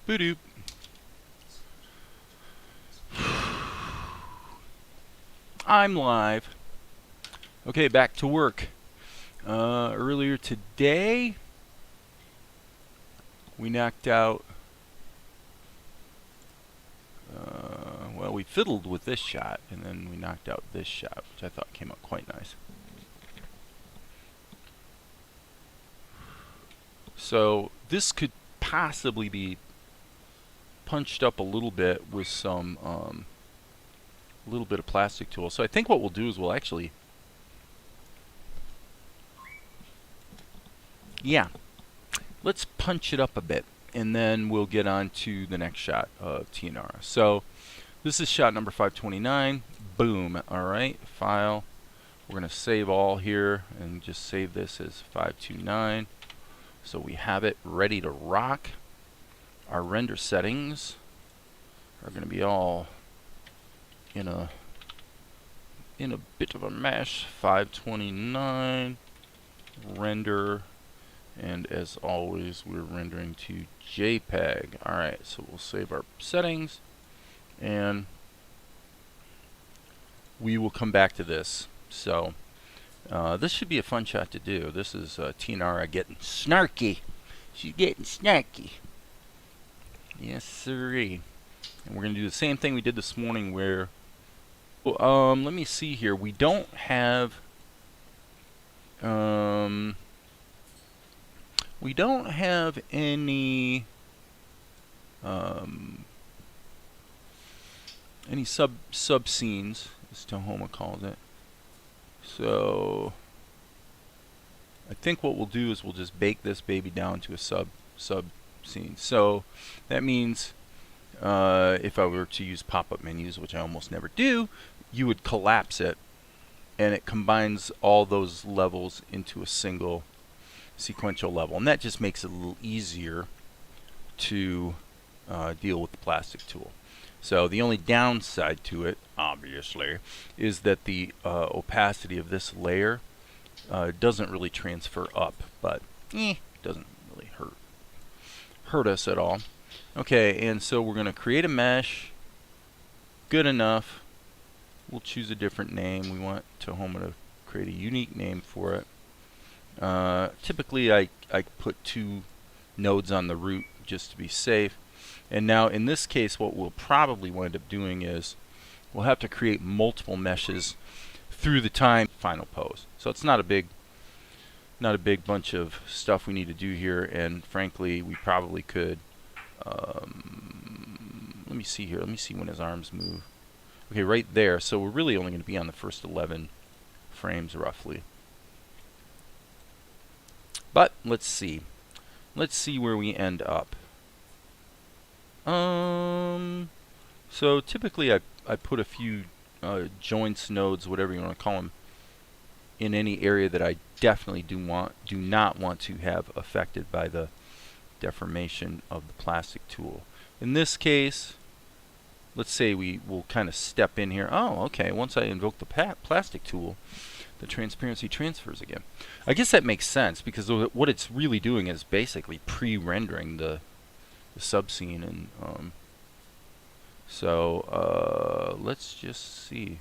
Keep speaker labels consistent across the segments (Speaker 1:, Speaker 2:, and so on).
Speaker 1: Boop. I'm live. Okay, back to work. Earlier today, we knocked out. Well, we fiddled with this shot, and then we knocked out this shot, which I thought came out quite nice. So this could possibly be punched up a little bit with some a little bit of plastic tool. So I think what we'll do is we'll actually, yeah, let's punch it up a bit, and then we'll get on to the next shot of Tianara. So this is shot number 529. Boom. All right, file. We're going to save all here and just save this as 529. So we have it ready to rock. Our render settings are going to be all in a bit of a mesh. 529 render, and as always we're rendering to JPEG. Alright, so we'll save our settings and we will come back to this. So this should be a fun shot to do. This is Tianara getting snarky. She's getting snarky. Yes sirree. And we're going to do the same thing we did this morning where, let me see here. We don't have any sub scenes, as Tahoma calls it. So I think what we'll do is we'll just bake this baby down to a sub scene. So that means if I were to use pop-up menus, which I almost never do, you would collapse it, and it combines all those levels into a single sequential level, and that just makes it a little easier to deal with the plastic tool. So the only downside to it, obviously, is that the opacity of this layer doesn't really transfer up, but doesn't really hurt us at all. Okay, and so we're going to create a mesh. Good enough. We'll choose a different name. We want Tahoma to create a unique name for it. Typically I put 2 nodes on the root just to be safe. And now in this case what we'll probably wind up doing is we'll have to create multiple meshes through the time final pose. So it's not a big bunch of stuff we need to do here, and frankly we probably could let me see here. Let me see when his arms move. Okay, right there. So we're really only going to be on the first 11 frames roughly. But let's see. Let's see where we end up. So typically I put a few joints, nodes, whatever you want to call them, in any area that I definitely do not want to have affected by the deformation of the plastic tool. In this case, let's say we will kind of step in here. Oh, okay. Once I invoke the plastic tool, the transparency transfers again. I guess that makes sense because what it's really doing is basically pre-rendering the subscene, and so let's just see.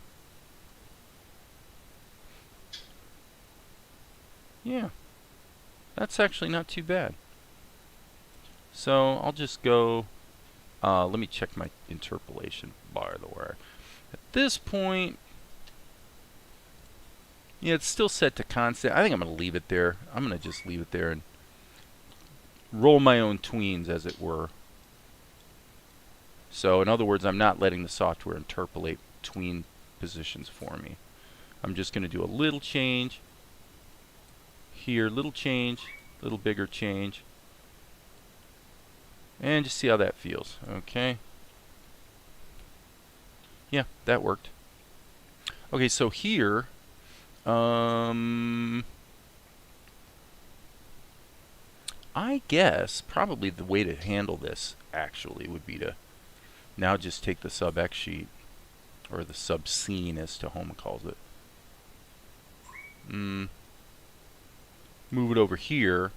Speaker 1: Yeah, that's actually not too bad. So I'll just go. Let me check my interpolation bar, the wire. At this point, yeah, it's still set to constant. I think I'm going to leave it there. I'm going to just leave it there and roll my own tweens, as it were. So in other words, I'm not letting the software interpolate tween positions for me. I'm just going to do a little change here, little change, little bigger change, and just see how that feels. Okay. Yeah, that worked. Okay, so here, I guess probably the way to handle this actually would be to now just take the sub X sheet, or the sub scene as Tahoma calls it. Move it over here.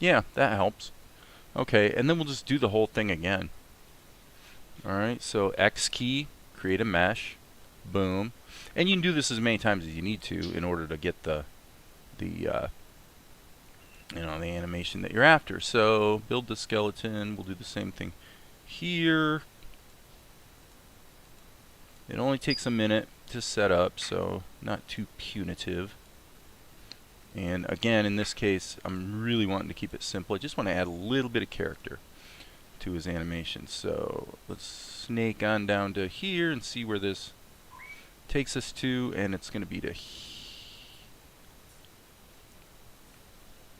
Speaker 1: Yeah, that helps. Okay, and then we'll just do the whole thing again. Alright, so X key, create a mesh, boom. And you can do this as many times as you need to in order to get the the animation that you're after. So build the skeleton, we'll do the same thing here. It only takes a minute to set up, so not too punitive. And again, in this case, I'm really wanting to keep it simple. I just want to add a little bit of character to his animation. So let's snake on down to here and see where this takes us to, and it's going to be to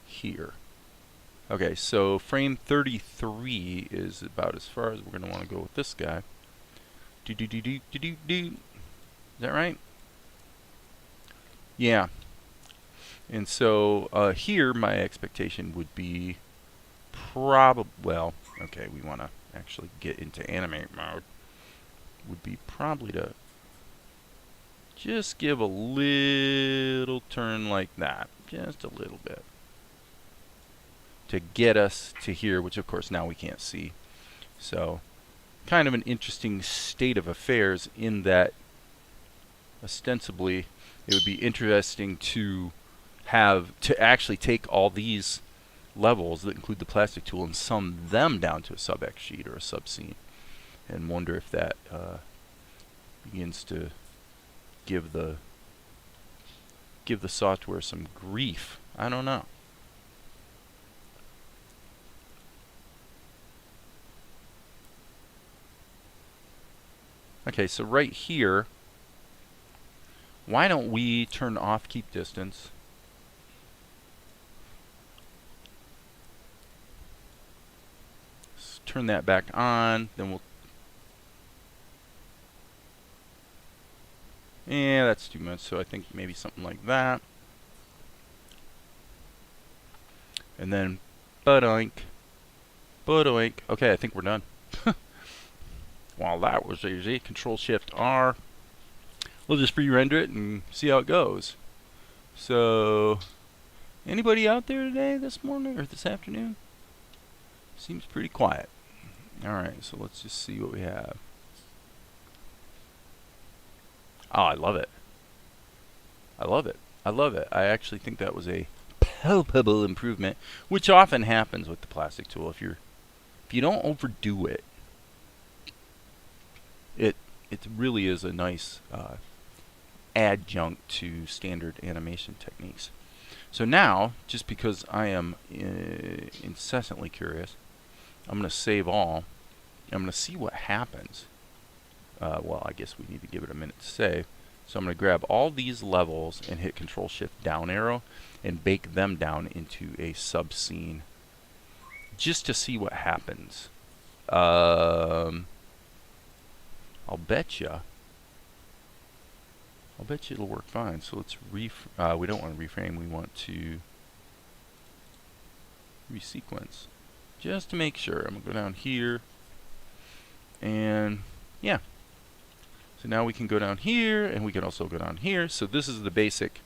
Speaker 1: here. Okay, so frame 33 is about as far as we're going to want to go with this guy. Is that right? Yeah. And so here my expectation would be well, okay, we want to actually get into animate mode. Would be probably to just give a little turn like that, just a little bit, to get us to here, which of course now we can't see. So kind of an interesting state of affairs in that ostensibly it would be interesting to actually take all these levels that include the plastic tool and sum them down to a sub-X sheet or a sub-scene, and wonder if that begins to give the software some grief. I don't know. Okay, so right here, why don't we turn off keep distance? Let's turn that back on, then we'll... Yeah, that's too much, so I think maybe something like that. And then, ba-doink, ba-doink. Okay, I think we're done. Well, that was easy. Control-Shift-R. We'll just re-render it and see how it goes. So, anybody out there today, this morning, or this afternoon? Seems pretty quiet. Alright, so let's just see what we have. Oh, I love it. I love it. I love it. I actually think that was a palpable improvement, which often happens with the plastic tool. If you don't overdo it, it really is a nice adjunct to standard animation techniques. So now, just because I am incessantly curious, I'm going to save all. I'm going to see what happens. Well, I guess we need to give it a minute to save. So I'm going to grab all these levels and hit Control-Shift down arrow and bake them down into a sub-scene just to see what happens. I'll bet you it'll work fine. So let's we don't want to reframe, we want to resequence just to make sure. I'm going to go down here, and yeah. So now we can go down here, and we can also go down here. So this is the basic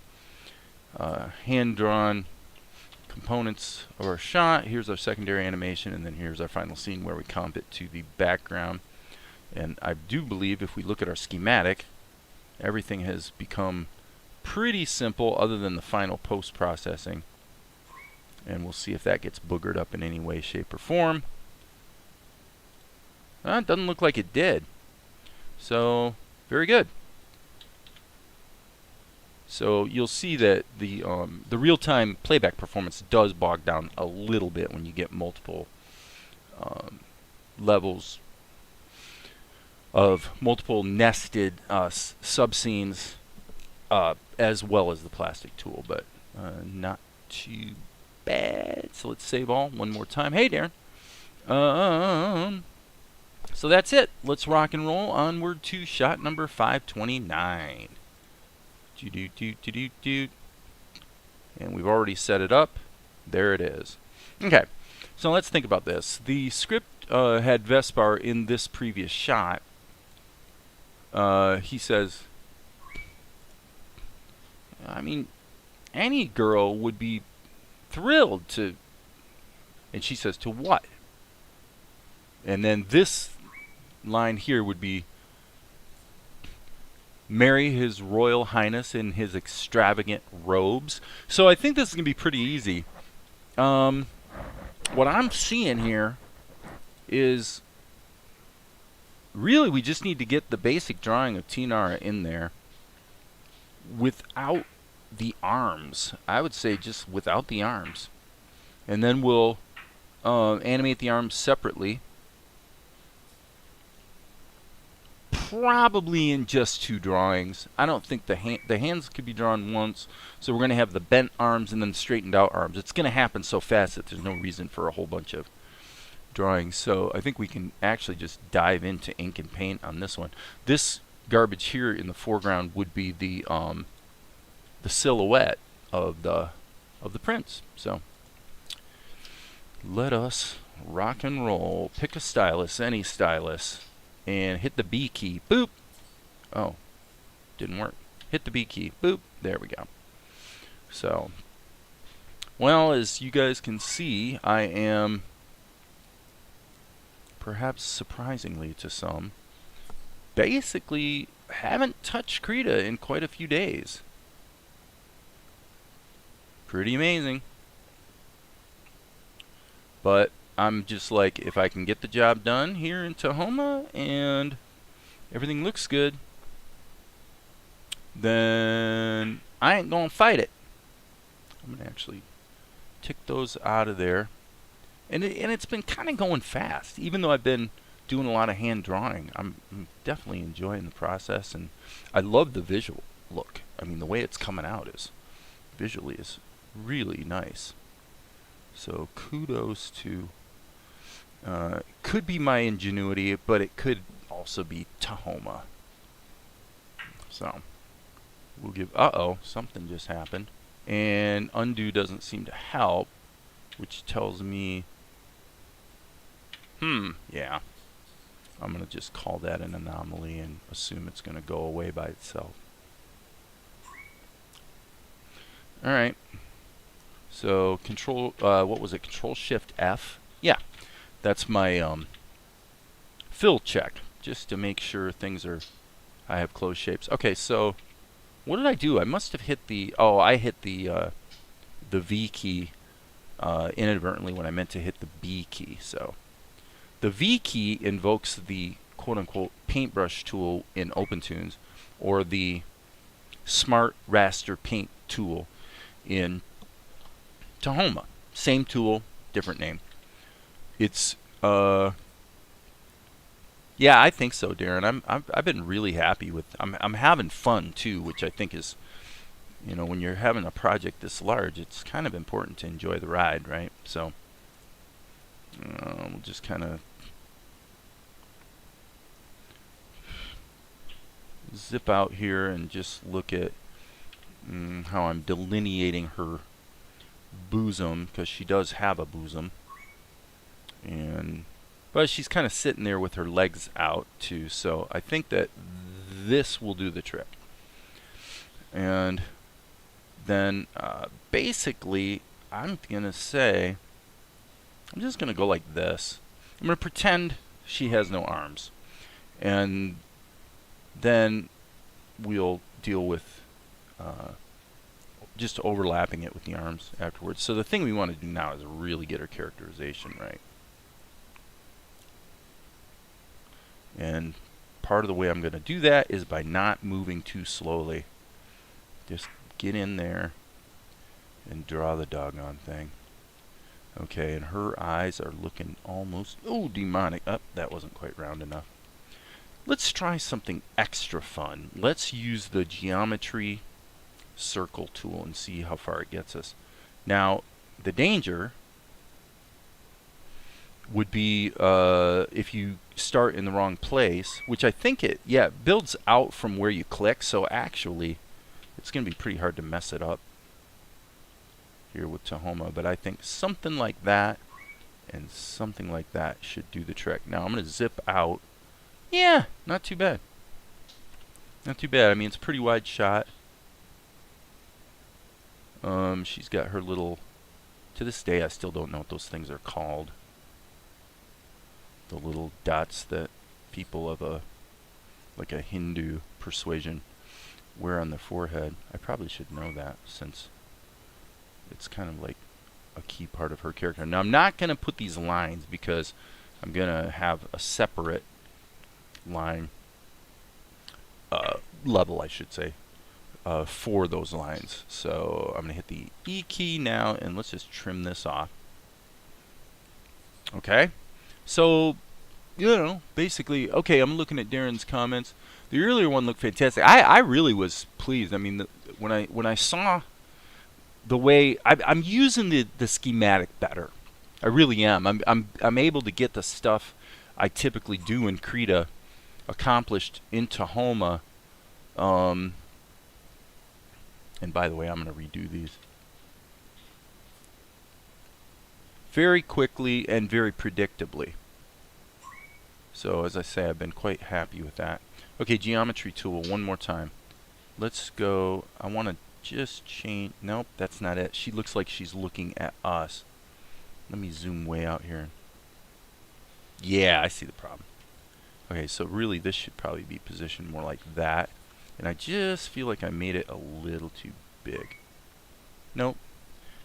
Speaker 1: hand-drawn components of our shot. Here's our secondary animation, and then here's our final scene where we comp it to the background. And I do believe if we look at our schematic, everything has become pretty simple other than the final post-processing. And we'll see if that gets boogered up in any way, shape, or form. It doesn't look like it did. So, very good. So you'll see that the real-time playback performance does bog down a little bit when you get multiple levels of multiple nested sub-scenes as well as the plastic tool, but not too bad. So let's save all one more time. Hey, Darren. So that's it. Let's rock and roll onward to shot number 529. And we've already set it up. There it is. Okay, so let's think about this. The script had Vespar in this previous shot. He says, I mean, any girl would be thrilled to And she says, to what? And then this line here would be, marry his royal highness in his extravagant robes. So I think this is going to be pretty easy. What I'm seeing here is really we just need to get the basic drawing of Tinara in there without the arms. I would say just without the arms. And then we'll animate the arms separately. Probably in just 2 drawings. I don't think the hands could be drawn once. So we're going to have the bent arms and then straightened out arms. It's going to happen so fast that there's no reason for a whole bunch of drawings. So I think we can actually just dive into ink and paint on this one. This garbage here in the foreground would be the silhouette of the prince. So let us rock and roll. Pick a stylus, any stylus. And hit the B key. Boop. Oh, didn't work. Hit the B key. Boop. There we go. So, well, as you guys can see, I am, perhaps surprisingly to some, basically haven't touched Krita in quite a few days. Pretty amazing. But I'm just like, if I can get the job done here in Tahoma and everything looks good, then I ain't gonna fight it. I'm gonna actually tick those out of there. And it's been kind of going fast, even though I've been doing a lot of hand drawing. I'm definitely enjoying the process, and I love the visual look. I mean, the way it's coming out is visually is really nice. So kudos to could be my ingenuity, but it could also be Tahoma. So we'll give, something just happened. And undo doesn't seem to help, which tells me, yeah. I'm going to just call that an anomaly and assume it's going to go away by itself. Alright. So control, what was it? Control Shift F. Yeah. That's my fill check, just to make sure things are, I have closed shapes. Okay, so what did I do? I must have hit the, I hit the V key inadvertently when I meant to hit the B key. So the V key invokes the quote-unquote paintbrush tool in OpenToonz, or the Smart Raster Paint tool in Tahoma. Same tool, different name. It's yeah, I think so, Darren. I've been really happy with. I'm having fun too, which I think is, when you're having a project this large, it's kind of important to enjoy the ride, right? So we'll just kind of zip out here and just look at how I'm delineating her bosom, because she does have a bosom. But she's kind of sitting there with her legs out too, so I think that this will do the trick. And then basically I'm gonna say, I'm just gonna go like this. I'm gonna pretend she has no arms, and then we'll deal with just overlapping it with the arms afterwards. So the thing we want to do now is really get her characterization right. And part of the way I'm going to do that is by not moving too slowly. Just get in there and draw the doggone thing. Okay, and her eyes are looking almost, demonic. That wasn't quite round enough. Let's try something extra fun. Let's use the geometry circle tool and see how far it gets us. Now, the danger would be if you start in the wrong place, which I think it builds out from where you click, so actually it's going to be pretty hard to mess it up here with Tahoma, but I think something like that and something like that should do the trick. Now I'm going to zip out. Yeah, not too bad. Not too bad. I mean, it's a pretty wide shot. She's got her little To this day, I still don't know what those things are called. The little dots that people of a Hindu persuasion wear on their forehead. I probably should know that, since it's kind of like a key part of her character. Now, I'm not going to put these lines because I'm going to have a separate line level, I should say, for those lines. So I'm going to hit the E key now, and let's just trim this off. Okay, so, you know, basically, okay, I'm looking at Darren's comments. The earlier one looked fantastic. I really was pleased. I mean, when I saw the way I'm using the schematic better, I really am. I'm able to get the stuff I typically do in Krita accomplished in Tahoma. And by the way, I'm going to redo these very quickly and very predictably. So as I say, I've been quite happy with that. Okay, geometry tool one more time. Let's go. I want to just change. Nope, that's not it. She looks like she's looking at us. Let me zoom way out here. Yeah, I see the problem. Okay, so really this should probably be positioned more like that. And I just feel like I made it a little too big. Nope.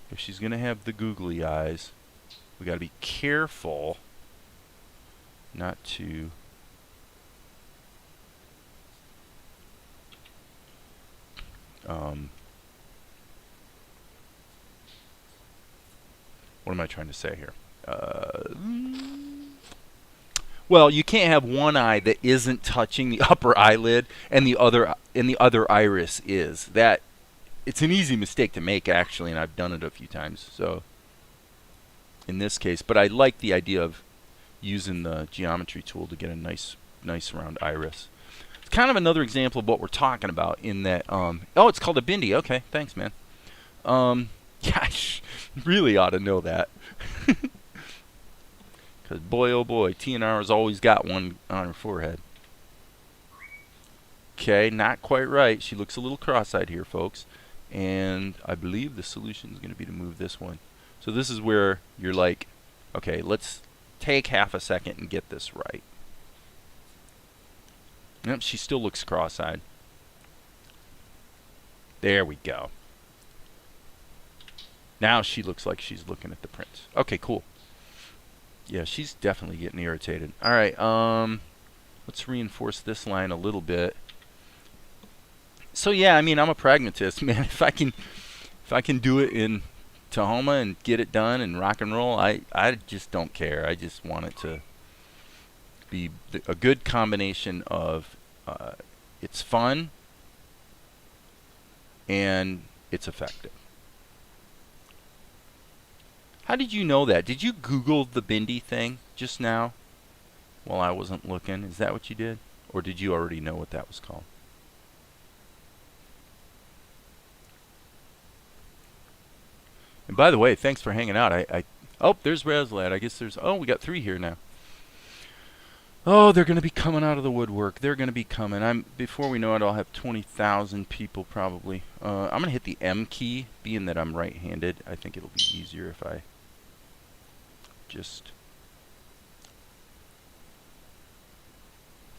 Speaker 1: If she's going to have the googly eyes, we got to be careful not to what am I trying to say here? Well, you can't have one eye that isn't touching the upper eyelid and the other iris is. That it's an easy mistake to make, actually, and I've done it a few times. So in this case, but I like the idea of using the geometry tool to get a nice round iris. It's kind of another example of what we're talking about in that oh, it's called a bindi. Okay, thanks, man. Gosh, really ought to know that. Because boy, oh boy, TNR has always got one on her forehead. Okay, not quite right. She looks a little cross-eyed here, folks. And I believe the solution is going to be to move this one. So this is where you're like, okay, let's take half a second and get this right. Yep, she still looks cross-eyed. There we go. Now she looks like she's looking at the prints. Okay, cool. Yeah, she's definitely getting irritated. All right, let's reinforce this line a little bit. So yeah, I mean, I'm a pragmatist, man. If I can do it in Tahoma and get it done and rock and roll, I just don't care. I just want it to be a good combination of it's fun and it's effective. How did you know that? Did you Google the bindi thing just now while I wasn't looking? Is that what you did? Or did you already know what that was called? And by the way, thanks for hanging out. Oh, there's Razlad. I guess there's... Oh, we got 3 here now. Oh, they're going to be coming out of the woodwork. They're going to be coming. Before we know it, I'll have 20,000 people probably. I'm going to hit the M key, being that I'm right-handed. I think it'll be easier if I just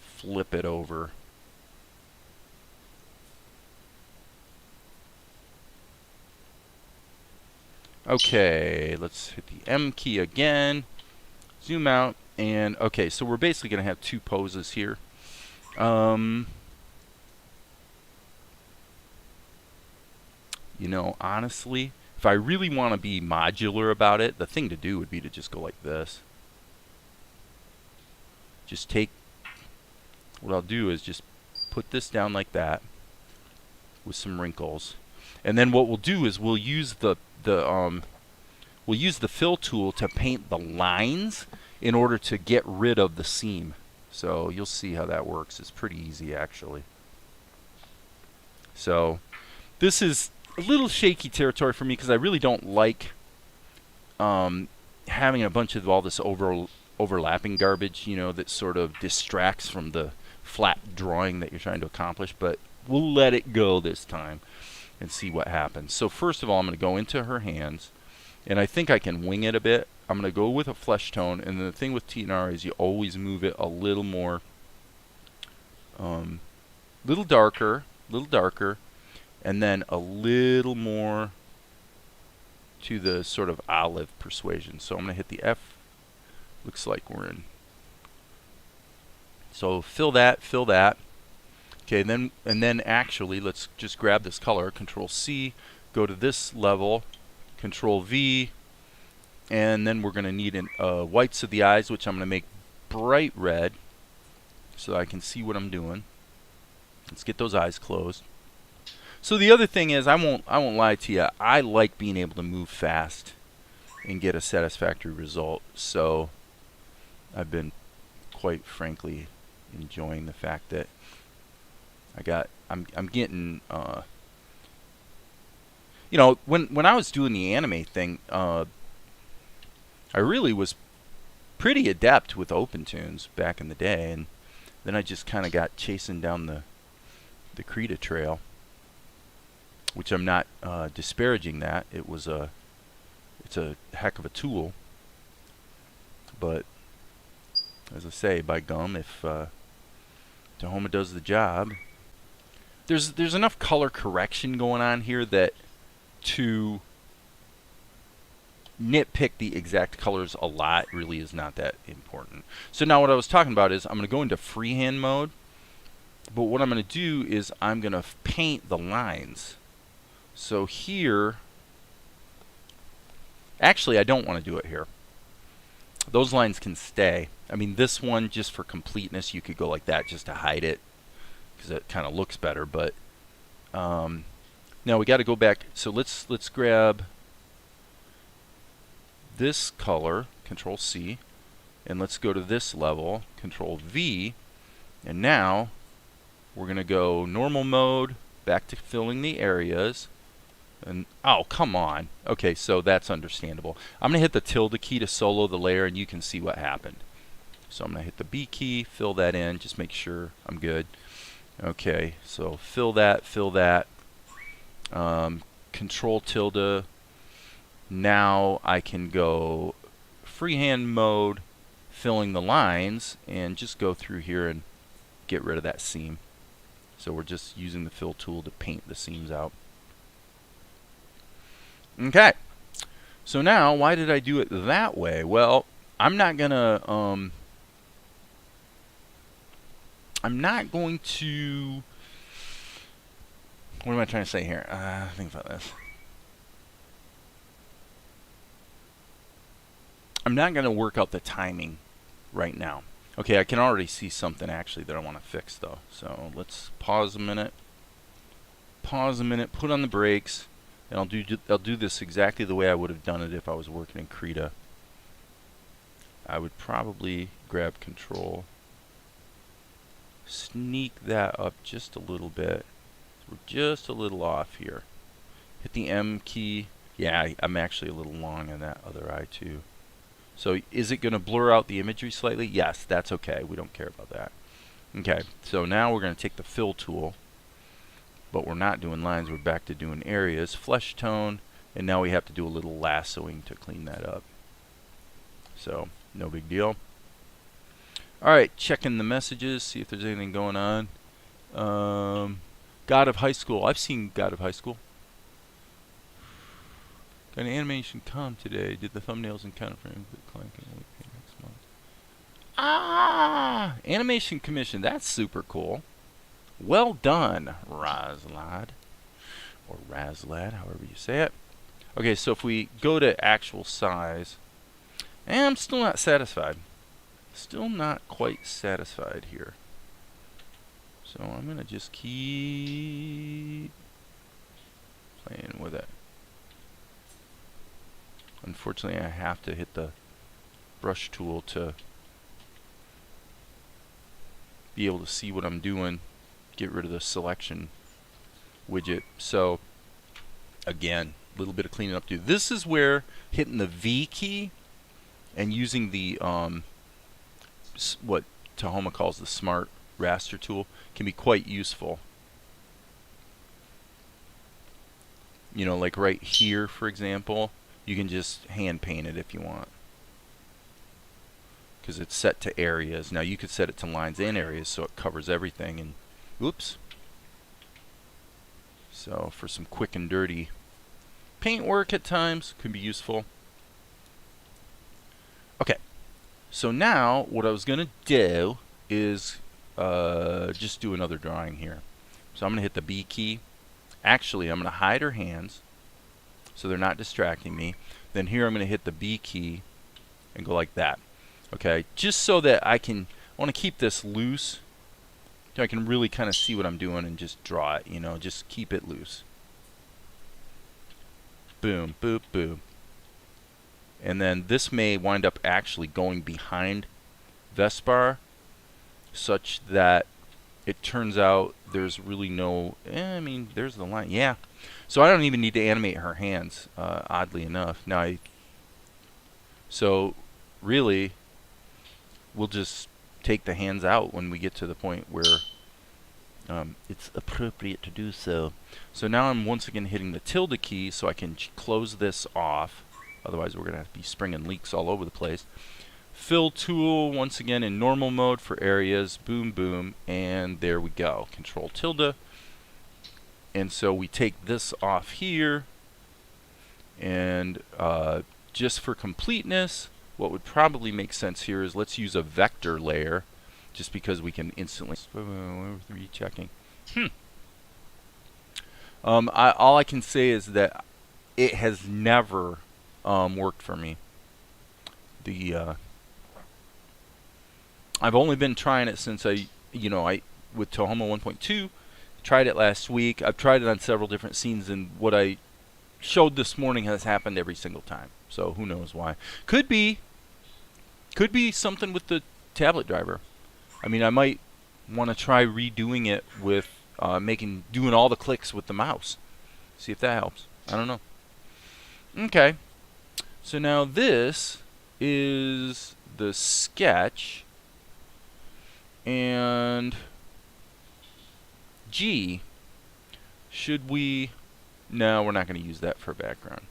Speaker 1: flip it over. Okay, let's hit the M key again. Zoom out. And okay, so we're basically going to have 2 poses here. You know, honestly, if I really want to be modular about it, the thing to do would be to just go like this. Just take, what I'll do is just put this down like that with some wrinkles. And then what we'll do is we'll use the fill tool to paint the lines in order to get rid of the seam. So you'll see how that works. It's pretty easy, actually. So this is a little shaky territory for me because I really don't like having a bunch of all this overlapping garbage, you know, that sort of distracts from the flat drawing that you're trying to accomplish. But we'll let it go this time and see what happens. So first of all, I'm going to go into her hands,
Speaker 2: And I think I can wing it a bit. I'm going to go with a flesh tone, and the thing with TNR is you always move it a little more, little darker, and then a little more to the sort of olive persuasion. So I'm going to hit the F. Looks like we're in. So fill that. Okay, and then actually, let's just grab this color, Control C, go to this level, Control V, and then we're going to need whites of the eyes, which I'm going to make bright red so I can see what I'm doing. Let's get those eyes closed. So the other thing is, I won't lie to you, I like being able to move fast and get a satisfactory result. So I've been, quite frankly, enjoying the fact that I'm getting, you know, when I was doing the Animate thing, I really was pretty adept with OpenToonz back in the day, and then I just kind of got chasing down the Krita trail, which I'm not disparaging that. It's a heck of a tool, but as I say, by gum, if Tahoma does the job, there's enough color correction going on here that to nitpick the exact colors a lot really is not that important. So now what I was talking about is I'm going to go into freehand mode, but what I'm going to do is I'm going to paint the lines. So here, actually I don't want to do it here. Those lines can stay. I mean, this one, just for completeness, you could go like that just to hide it, because it kind of looks better. But now we got to go back. So let's grab this color, Control C, and let's go to this level, Control V, and now we're going to go normal mode, back to filling the areas. And oh, come on. Okay, so that's understandable. I'm going to hit the tilde key to solo the layer, and you can see what happened. So I'm going to hit the B key, fill that in, just make sure I'm good. Okay, so fill that. Control tilde. Now I can go freehand mode, filling the lines, and just go through here and get rid of that seam. So we're just using the fill tool to paint the seams out. Okay, so now why did I do it that way? Well, I'm not going to what am I trying to say here? Think about this. I'm not going to work out the timing right now. Okay, I can already see something actually that I want to fix though. So let's pause a minute, put on the brakes, and I'll do this exactly the way I would have done it if I was working in Krita. I would probably grab Control, sneak that up just a little bit. We're just a little off here. Hit the M key. Yeah, I'm actually a little long on that other eye too. So is it going to blur out the imagery slightly? Yes, that's okay. We don't care about that. Okay, so now we're going to take the fill tool, but we're not doing lines. We're back to doing areas, flesh tone, and now we have to do a little lassoing to clean that up. So no big deal. All right, checking the messages, see if there's anything going on. God of High School. I've seen God of High School. Got an animation come today. Did the thumbnails and counter frames with clanking next month. Ah, animation commission. That's super cool. Well done, Razlad, or Razlad, however you say it. Okay, so if we go to actual size, and I'm still not satisfied. Still not quite satisfied here. So I'm gonna just keep playing with it. Unfortunately, I have to hit the brush tool to be able to see what I'm doing, get rid of the selection widget. So again, a little bit of cleaning up to do. This is where hitting the V key and using the what Tahoma calls the smart raster tool can be quite useful. You know, like right here, for example, You can just hand paint it if you want, because it's set to areas. Now you could set it to lines and areas so it covers everything. And whoops. So for some quick and dirty paint work at times, could be useful. Okay, so now what I was going to do is just do another drawing here. So I'm going to hit the B key. Actually, I'm going to hide her hands so they're not distracting me. Then here I'm going to hit the B key and go like that. Okay, just so that I want to keep this loose, so I can really kind of see what I'm doing and just draw it, you know, just keep it loose. Boom, boop, boom. And then this may wind up actually going behind Vespar, such that it turns out there's really no, I mean, there's the line, yeah. So I don't even need to animate her hands, oddly enough. Now, so really, we'll just take the hands out when we get to the point where it's appropriate to do so. So now I'm once again hitting the tilde key so I can close this off. Otherwise we're going to have to be springing leaks all over the place. Fill tool, once again in normal mode for areas. Boom, boom. And there we go. Control tilde. And so we take this off here. And just for completeness, what would probably make sense here is let's use a vector layer, just because we can instantly rechecking. All I can say is that it has never worked for me. I've only been trying it since with Tahoma 1.2. Tried it last week. I've tried it on several different scenes, and what I showed this morning has happened every single time. So who knows why? Could be something with the tablet driver. I mean, I might want to try redoing it with doing all the clicks with the mouse. See if that helps. I don't know. Okay. So now this is the sketch, and G, should we? No, we're not going to use that for background.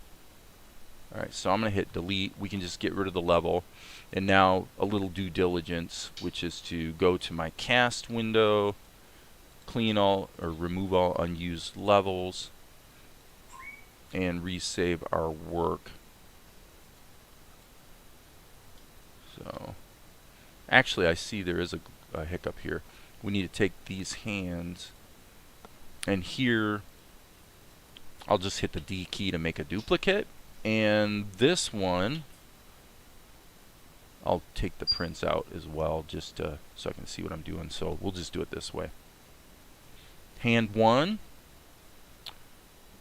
Speaker 2: Alright, so I'm going to hit delete. We can just get rid of the level. And now a little due diligence, which is to go to my cast window, clean all or remove all unused levels, and resave our work. So actually I see there is a hiccup here. We need to take these hands, and here I'll just hit the D key to make a duplicate. And this one, I'll take the prints out as well, just so I can see what I'm doing. So we'll just do it this way. Hand 1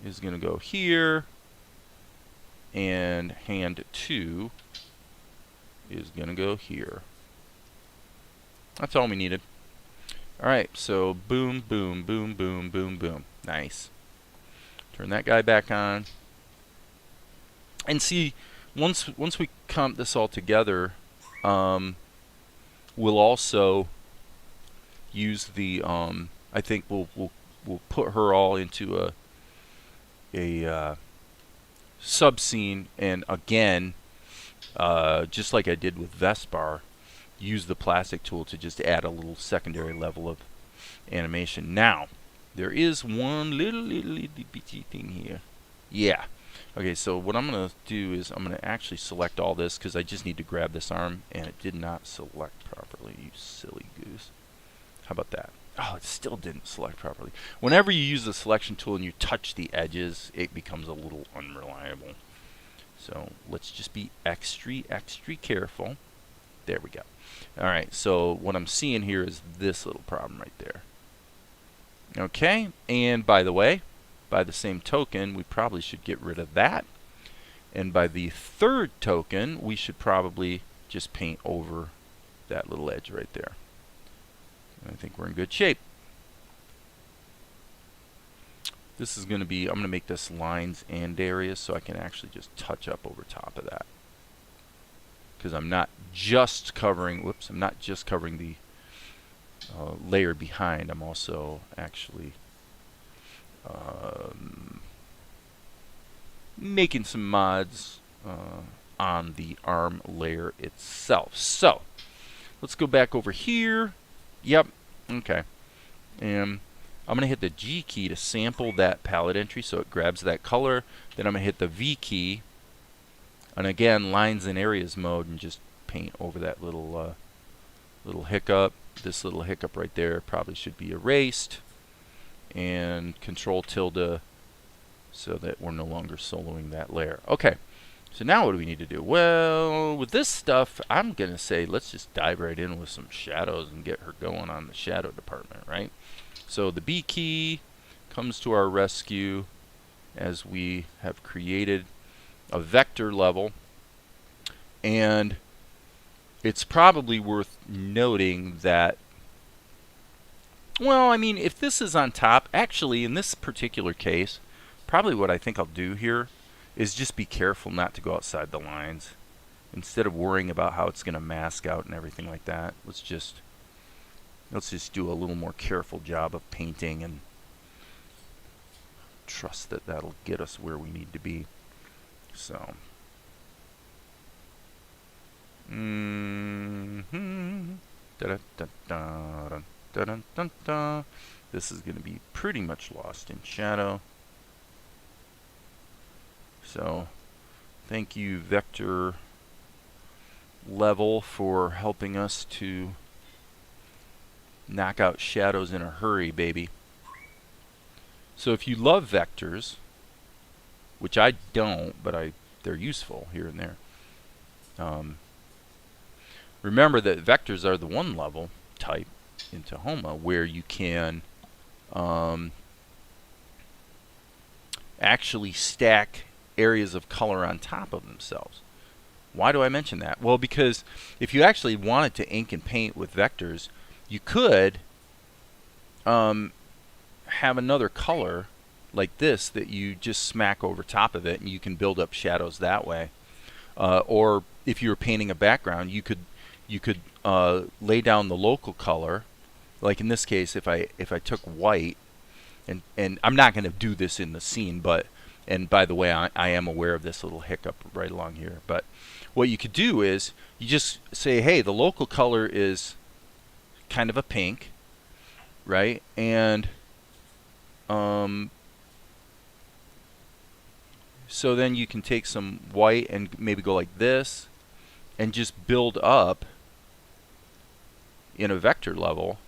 Speaker 2: is going to go here, and hand 2 is going to go here. That's all we needed. Alright, so boom, boom, boom, boom, boom, boom. Nice. Turn that guy back on. And see, once we comp this all together, we'll also use the I think we'll put her all into a sub scene, and again, just like I did with Vespar, use the plastic tool to just add a little secondary level of animation. Now, there is one little bitty thing here. Yeah. Okay, so what I'm going to do is I'm going to actually select all this, because I just need to grab this arm, and it did not select properly, you silly goose. How about that? Oh, it still didn't select properly. Whenever you use the selection tool and you touch the edges, it becomes a little unreliable. So let's just be extra careful. There we go. Alright, so what I'm seeing here is this little problem right there. Okay, and by the way, by the same token, we probably should get rid of that. And by the third token, we should probably just paint over that little edge right there. I think we're in good shape. This is going to be, I'm going to make this lines and areas so I can actually just touch up over top of that. Because I'm not just covering, whoops, I'm not just covering the layer behind. I'm also actually making some mods on the arm layer itself. So let's go back over here. Yep. Okay. And I'm going to hit the G key to sample that palette entry so it grabs that color. Then I'm going to hit the V key. And again, lines and areas mode, and just paint over that little little hiccup. This little hiccup right there probably should be erased. And Control tilde so that we're no longer soloing that layer. Okay. So now what do we need to do? Well, with this stuff, I'm going to say let's just dive right in with some shadows and get her going on the shadow department, right? So the B key comes to our rescue as we have created a vector level. And it's probably worth noting that, well, I mean, if this is on top, actually in this particular case, probably what I think I'll do here is just be careful not to go outside the lines. Instead of worrying about how it's going to mask out and everything like that, let's just do a little more careful job of painting and trust that that'll get us where we need to be. So, this is going to be pretty much lost in shadow. So, thank you, Vector Level, for helping us to knock out shadows in a hurry, baby. So if you love vectors, which I don't, but they're useful here and there. Remember that vectors are the one level type in Tahoma where you can actually stack areas of color on top of themselves. Why do I mention that? Well, because if you actually wanted to ink and paint with vectors, you could have another color like this that you just smack over top of it, and you can build up shadows that way. Or if you were painting a background, you could lay down the local color. Like in this case, if I took white, and I'm not going to do this in the scene, but, and by the way, I am aware of this little hiccup right along here. But what you could do is you just say, hey, the local color is kind of a pink, right? And so then you can take some white and maybe go like this and just build up in a vector level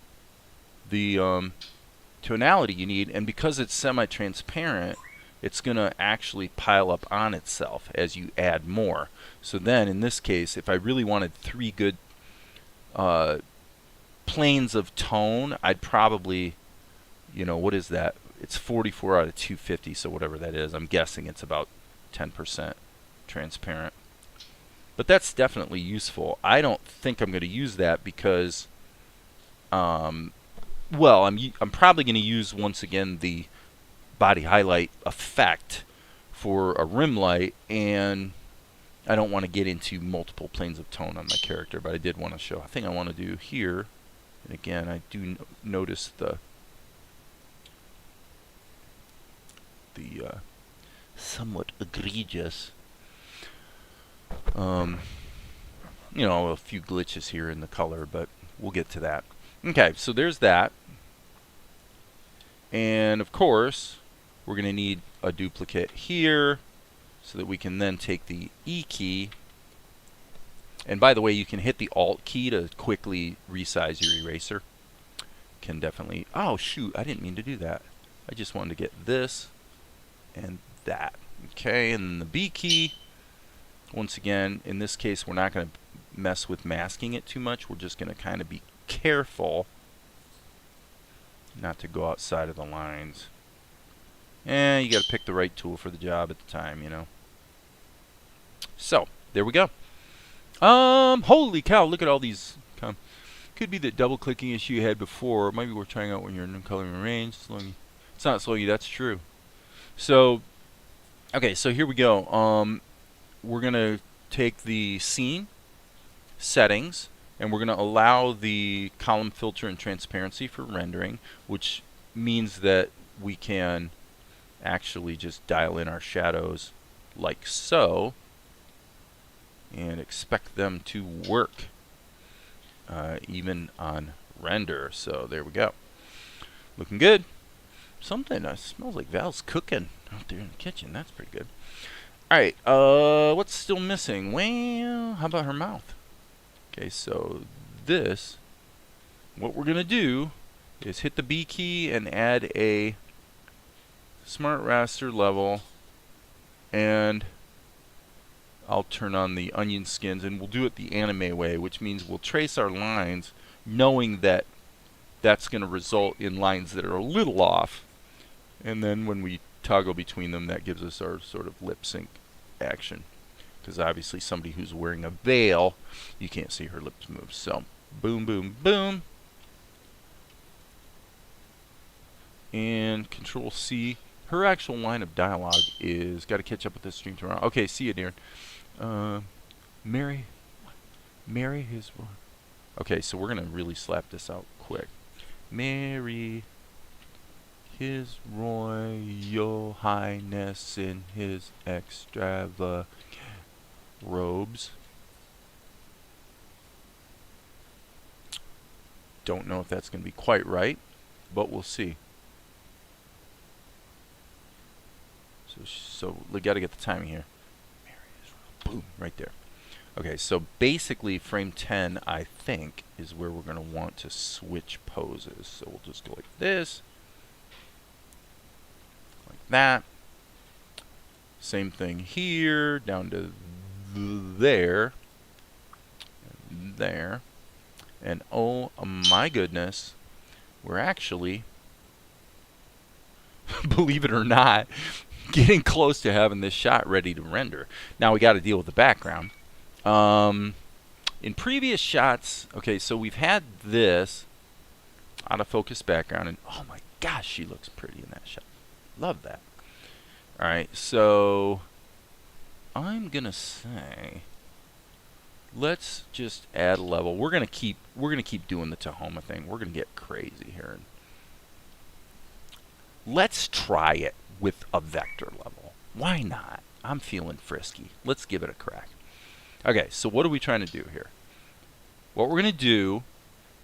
Speaker 2: the tonality you need. And because it's semi-transparent, it's going to actually pile up on itself as you add more. So then in this case, if I really wanted 3 good planes of tone, I'd probably, you know, what is that? It's 44 out of 250, so whatever that is, I'm guessing it's about 10% transparent. But that's definitely useful. I don't think I'm going to use that because, well, I'm probably going to use, once again, the body highlight effect for a rim light, and I don't want to get into multiple planes of tone on my character, but I did want to show. I think I want to do here, and again, I do notice the somewhat egregious, you know, a few glitches here in the color, but we'll get to that. Okay, so there's that. And of course, we're going to need a duplicate here so that we can then take the E key. And by the way, you can hit the Alt key to quickly resize your eraser. Can definitely, oh shoot, I didn't mean to do that. I just wanted to get this and that. Okay, and then the B key. Once again, in this case, we're not going to mess with masking it too much. We're just going to kind of be careful not to go outside of the lines. And you got to pick the right tool for the job at the time, you know. So, there we go. Holy cow, look at all these. Could be that double clicking issue you had before. Maybe we're trying out when you're in coloring range. It's not slowing you, that's true. So, okay, so here we go. We're going to take the scene settings, and we're going to allow the column filter and transparency for rendering, which means that we can actually just dial in our shadows like so. and expect them to work even on render. So there we go. Looking good. Something smells like Val's cooking out there in the kitchen. That's pretty good. Alright, what's still missing? Well, how about her mouth? Okay, so this, what we're going to do is hit the B key and add a smart raster level, and I'll turn on the onion skins, and we'll do it the anime way, which means we'll trace our lines knowing that that's going to result in lines that are a little off, and then when we toggle between them, that gives us our sort of lip sync action, because obviously somebody who's wearing a veil, you can't see her lips move. So boom, boom, boom, and Control C. Her actual line of dialogue is got to catch up with this stream tomorrow. Okay, see you, dear. Mary his. Okay, so we're gonna really slap this out quick. Mary his Royal Highness in his extravagant robes. Don't know if that's going to be quite right, but we'll see. So we got to get the timing here. Boom, right there. Okay, so basically frame 10, I think, is where we're going to want to switch poses. So we'll just go like this. That. Same thing here, down to there, and there, and oh my goodness, we're actually, believe it or not, getting close to having this shot ready to render. Now we got to deal with the background. In previous shots, okay, so we've had this out of focus background, and oh my gosh, she looks pretty in that shot. Love that. Alright, so I'm gonna say let's just add a level. We're gonna keep doing the Tahoma thing. We're gonna get crazy here. Let's try it with a vector level. Why not? I'm feeling frisky. Let's give it a crack. Okay, so what are we trying to do here? What we're gonna do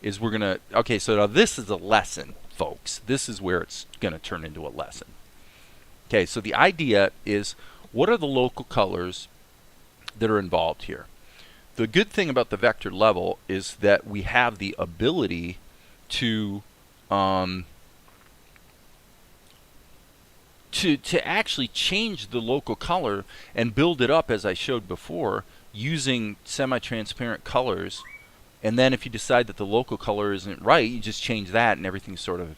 Speaker 2: is we're gonna, okay, so now this is a lesson, folks. This is where it's gonna turn into a lesson. Okay, so the idea is, what are the local colors that are involved here? The good thing about the vector level is that we have the ability to actually change the local color and build it up, as I showed before, using semi-transparent colors. And then if you decide that the local color isn't right, you just change that, and everything sort of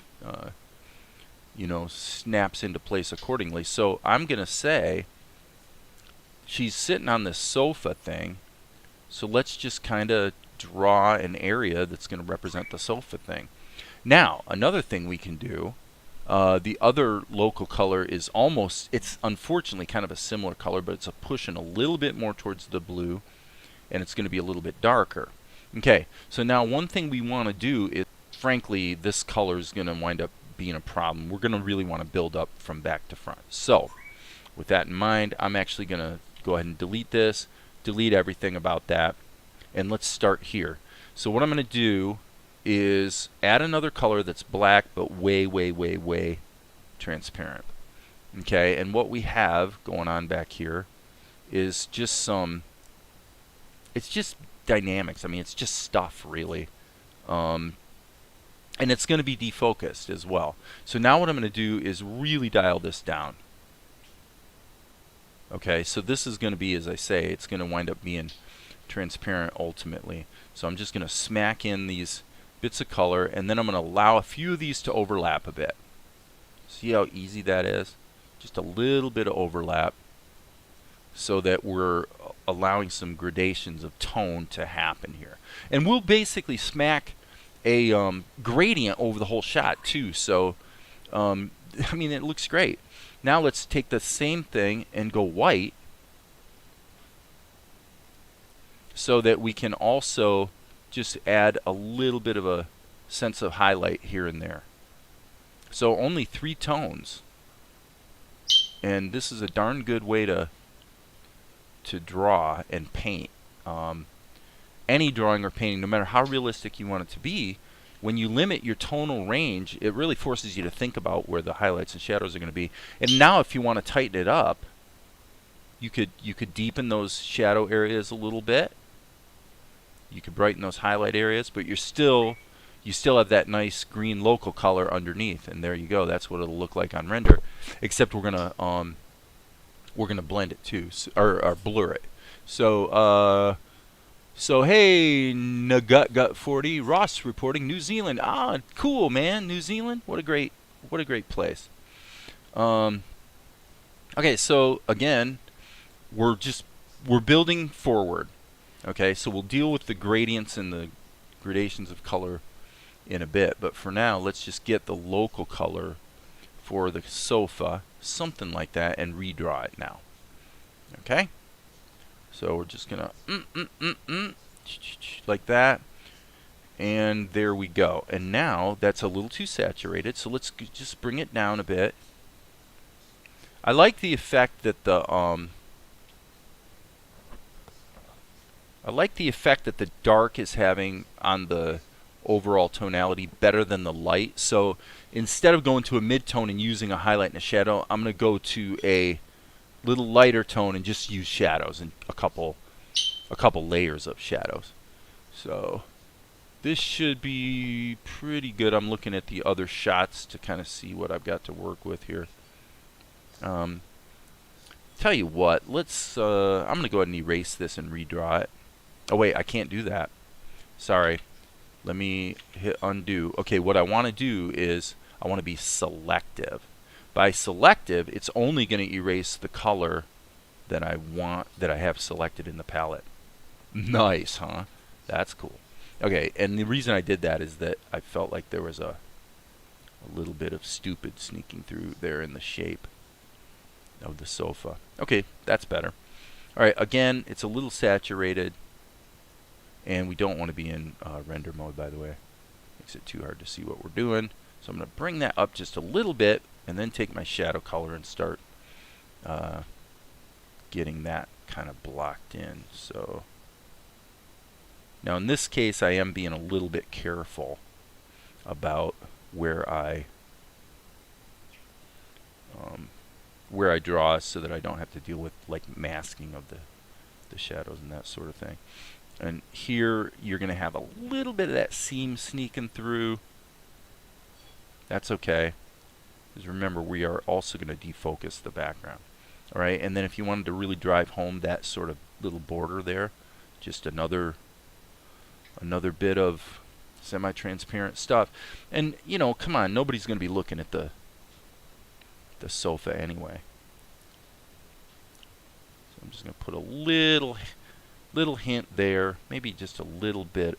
Speaker 2: you know, snaps into place accordingly. So I'm gonna say she's sitting on this sofa thing, so let's just kind of draw an area that's going to represent the sofa thing. Now another thing we can do, the other local color is almost, it's unfortunately kind of a similar color, but it's a pushing a little bit more towards the blue, and it's going to be a little bit darker. Okay, so now one thing we want to do is, frankly, this color is going to wind up being a problem. We're going to really want to build up from back to front. So with that in mind, I'm actually going to go ahead and delete this, delete everything about that, and let's start here. So what I'm going to do is add another color that's black but way, way, way, way transparent. Okay, and what we have going on back here is just some, it's just dynamics. I mean, it's just stuff, really. And it's going to be defocused as well. So now what I'm going to do is really dial this down. Okay, so this is going to be, as I say, it's going to wind up being transparent ultimately. So I'm just going to smack in these bits of color, and then I'm going to allow a few of these to overlap a bit. See how easy that is? Just a little bit of overlap, so that we're allowing some gradations of tone to happen here. And we'll basically smack a gradient over the whole shot too. So I mean, it looks great. Now let's take the same thing and go white, so that we can also just add a little bit of a sense of highlight here and there. So only 3 tones, and this is a darn good way to draw and paint any drawing or painting, no matter how realistic you want it to be, when you limit your tonal range, it really forces you to think about where the highlights and shadows are going to be. And now if you want to tighten it up, you could deepen those shadow areas a little bit. You could brighten those highlight areas, but you still have that nice green local color underneath, and there you go. That's what it'll look like on render, except we're gonna blend it too, or blur it. So hey, Nagutgut40, Ross reporting, New Zealand. Ah, cool, man, New Zealand. What a great place. Okay, so again, we're building forward. Okay, so we'll deal with the gradients and the gradations of color in a bit, but for now, let's just get the local color for the sofa, something like that, and redraw it now. Okay, so we're just gonna like that, and there we go. And now that's a little too saturated, so let's just bring it down a bit. I like the effect that the dark is having on the overall tonality better than the light. So instead of going to a mid-tone and using a highlight and a shadow, I'm going to go to a little lighter tone and just use shadows and a couple layers of shadows. So this should be pretty good. I'm looking at the other shots to kind of see what I've got to work with here. Tell you what, let's I'm going to go ahead and erase this and redraw it. Oh wait, I can't do that. Sorry. Let me hit undo. Okay, what I want to do is I want to be selective. By selective, it's only going to erase the color that I have selected in the palette. Nice, huh? That's cool. Okay, and the reason I did that is that I felt like there was a little bit of stupid sneaking through there in the shape of the sofa. Okay, that's better. All right, again, it's a little saturated. And we don't want to be in render mode, by the way. Makes it too hard to see what we're doing. So I'm going to bring that up just a little bit, and then take my shadow color and start getting that kind of blocked in. So now in this case, I am being a little bit careful about where I draw, so that I don't have to deal with like masking of the shadows and that sort of thing. And here, you're going to have a little bit of that seam sneaking through. That's okay. Because remember, we are also going to defocus the background. All right, and then if you wanted to really drive home that sort of little border there, just another bit of semi-transparent stuff. And, you know, come on, nobody's going to be looking at the sofa anyway. So I'm just going to put a little hint there, maybe just a little bit.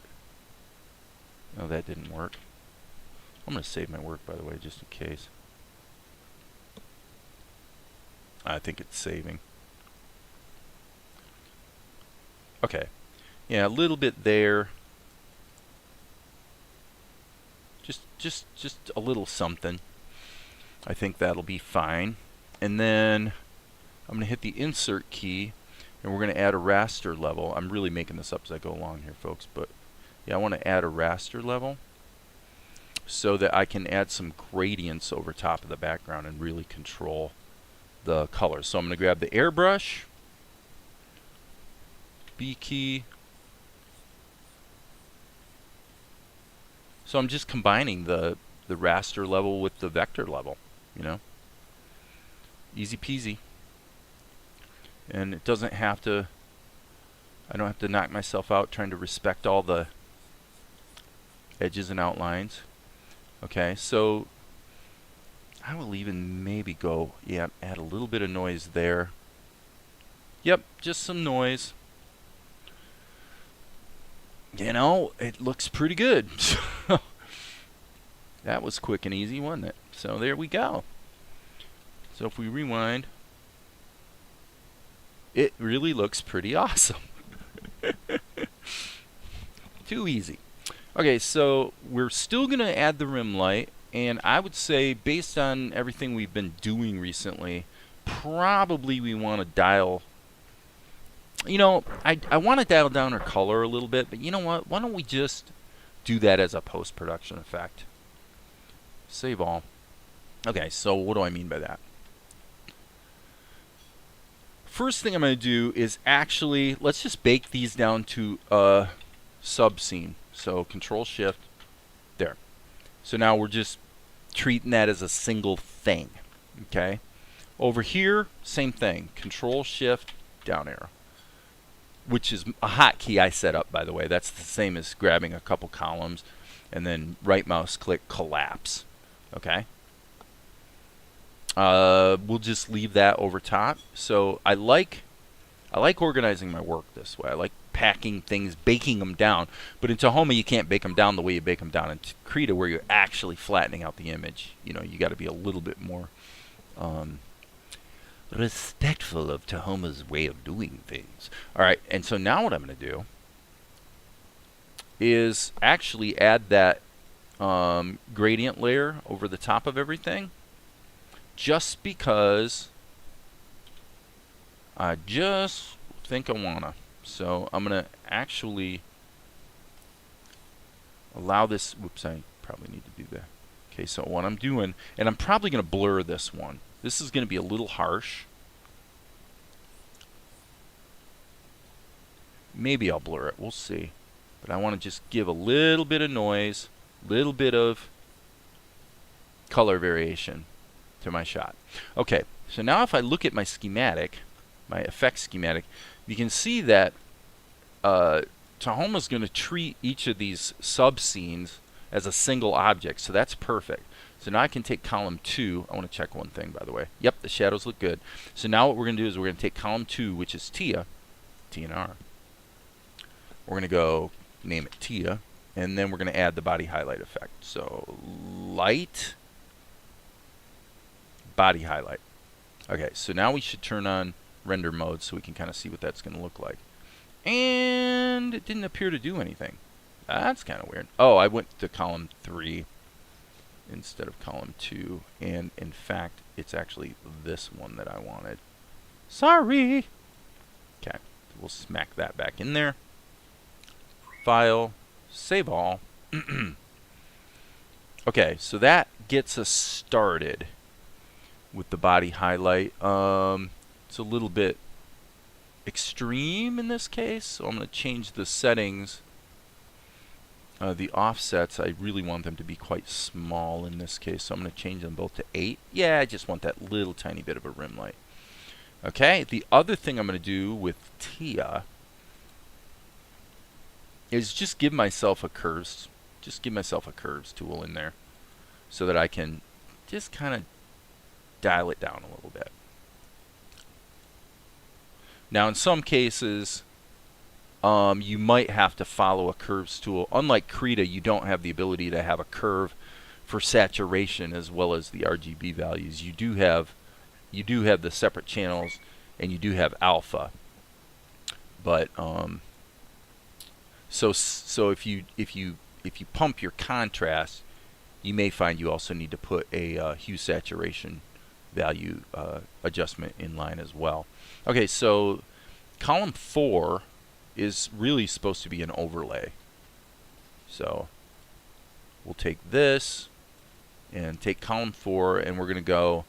Speaker 2: Oh, that didn't work. I'm going to save my work, by the way, just in case. I think it's saving. Okay. Yeah, a little bit there. Just a little something. I think that'll be fine. And then I'm going to hit the insert key, and we're going to add a raster level. I'm really making this up as I go along here, folks, but yeah, I want to add a raster level so that I can add some gradients over top of the background and really control the colors. So I'm going to grab the airbrush, B key. So I'm just combining the raster level with the vector level, you know. Easy peasy. And it doesn't have to, I don't have to knock myself out trying to respect all the edges and outlines. Okay, so I will even maybe go, yeah, add a little bit of noise there. Yep, just some noise. You know, it looks pretty good. That was quick and easy, wasn't it? So there we go. So if we rewind, it really looks pretty awesome. Too easy. Okay, so we're still going to add the rim light, and I would say based on everything we've been doing recently, probably we want to dial You know, I want to dial down her color a little bit, but you know what? Why don't we just do that as a post-production effect? Save all. Okay, so what do I mean by that? First thing I'm going to do is actually, let's just bake these down to a sub-scene. So Control-Shift, there. So now we're just treating that as a single thing, okay? Over here, same thing. Control-Shift, down arrow, which is a hotkey I set up, by the way. That's the same as grabbing a couple columns and then right mouse click collapse, okay? We'll just leave that over top. So I like organizing my work this way. I like packing things, baking them down. But in Tahoma, you can't bake them down the way you bake them down in Krita, where you're actually flattening out the image. You know, you got to be a little bit more respectful of Tahoma's way of doing things. All right, and so now what I'm going to do is actually add that gradient layer over the top of everything, just because I just think I wanna. So I'm gonna actually allow this. Whoops, I probably need to do that. Okay, so what I'm doing, and I'm probably gonna blur this one. This is gonna be a little harsh. Maybe I'll blur it, we'll see. But I wanna just give a little bit of noise, little bit of color variation to my shot. Okay, so now if I look at my schematic, my effects schematic, you can see that Tahoma's going to treat each of these sub-scenes as a single object, so that's perfect. So now I can take column 2. I want to check one thing, by the way. Yep, the shadows look good. So now what we're going to do is we're going to take column 2, which is Tia, T and R. We're going to go name it Tia, and then we're going to add the body highlight effect. So light, body highlight. Okay, so now we should turn on render mode so we can kind of see what that's going to look like. And it didn't appear to do anything. That's kind of weird. Oh, I went to column 3 instead of column 2, and in fact it's actually this one that I wanted. Sorry. Okay, we'll smack that back in there. File, save all. Okay, so that gets us started with the body highlight. It's a little bit extreme in this case, so I'm going to change the settings. The offsets, I really want them to be quite small in this case, so I'm going to change them both to 8. Yeah, I just want that little tiny bit of a rim light. Okay, the other thing I'm going to do with Tia is just give myself a curves tool in there so that I can just kind of dial it down a little bit. Now in some cases you might have to follow a curves tool. Unlike Krita, you don't have the ability to have a curve for saturation as well as the RGB values. You do have the separate channels, and you do have alpha. But so if you pump your contrast, you may find you also need to put a hue saturation value adjustment in line as well. Okay, so column 4 is really supposed to be an overlay. So we'll take this and take column 4, and we're going to go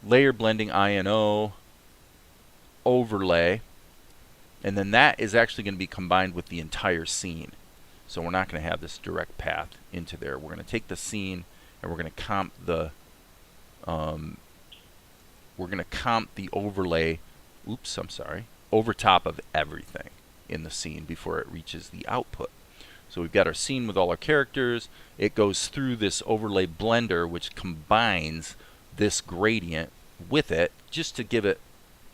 Speaker 2: layer blending INO overlay, and then that is actually going to be combined with the entire scene. So we're not going to have this direct path into there. We're going to take the scene and we're going to comp the overlay, oops, I'm sorry, over top of everything in the scene before it reaches the output. So we've got our scene with all our characters. It goes through this overlay blender, which combines this gradient with it just to give it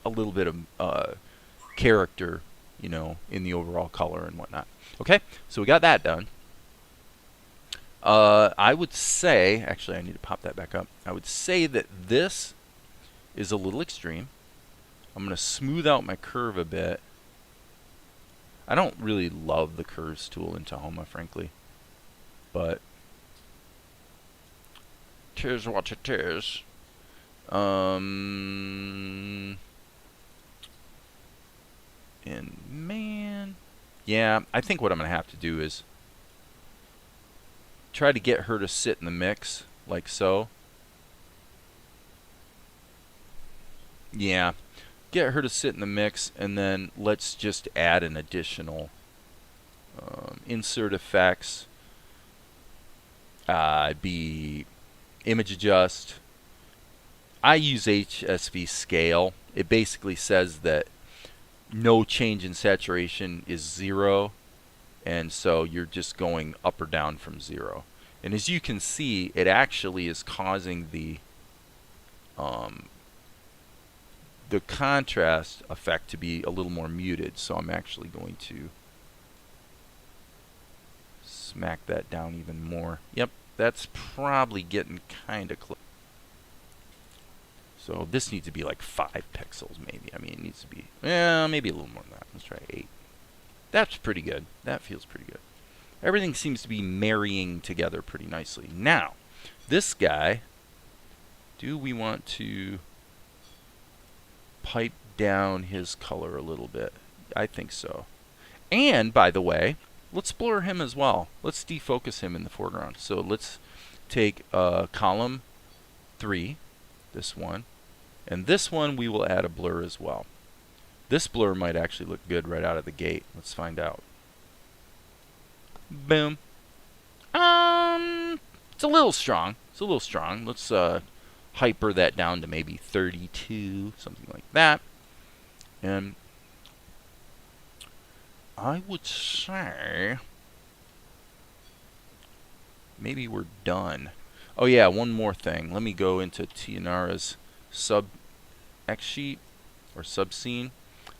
Speaker 2: a little bit of character, you know, in the overall color and whatnot. Okay, so we got that done. I would say, actually I need to pop that back up. I would say that this is a little extreme. I'm going to smooth out my curve a bit. I don't really love the curves tool in Tahoma, frankly, but tis what it is. And man, yeah, I think what I'm going to have to do is try to get her to sit in the mix, like so. Yeah, get her to sit in the mix, and then let's just add an additional insert effects. Be image adjust. I use HSV scale. It basically says that no change in saturation is 0, and so you're just going up or down from 0. And as you can see, it actually is causing the contrast effect to be a little more muted. So I'm actually going to smack that down even more. Yep, that's probably getting kind of close. So this needs to be like 5 pixels maybe. I mean, it needs to be, maybe a little more than that. Let's try 8. That's pretty good. That feels pretty good. Everything seems to be marrying together pretty nicely. Now, this guy, do we want to pipe down his color a little bit? I think so. And, by the way, let's blur him as well. Let's defocus him in the foreground. So let's take column 3, this one, and this one we will add a blur as well. This blur might actually look good right out of the gate. Let's find out. Boom. It's a little strong. It's a little strong. Let's hyper that down to maybe 32, something like that. And I would say maybe we're done. Oh yeah, one more thing. Let me go into Tianara's sub X sheet or sub scene.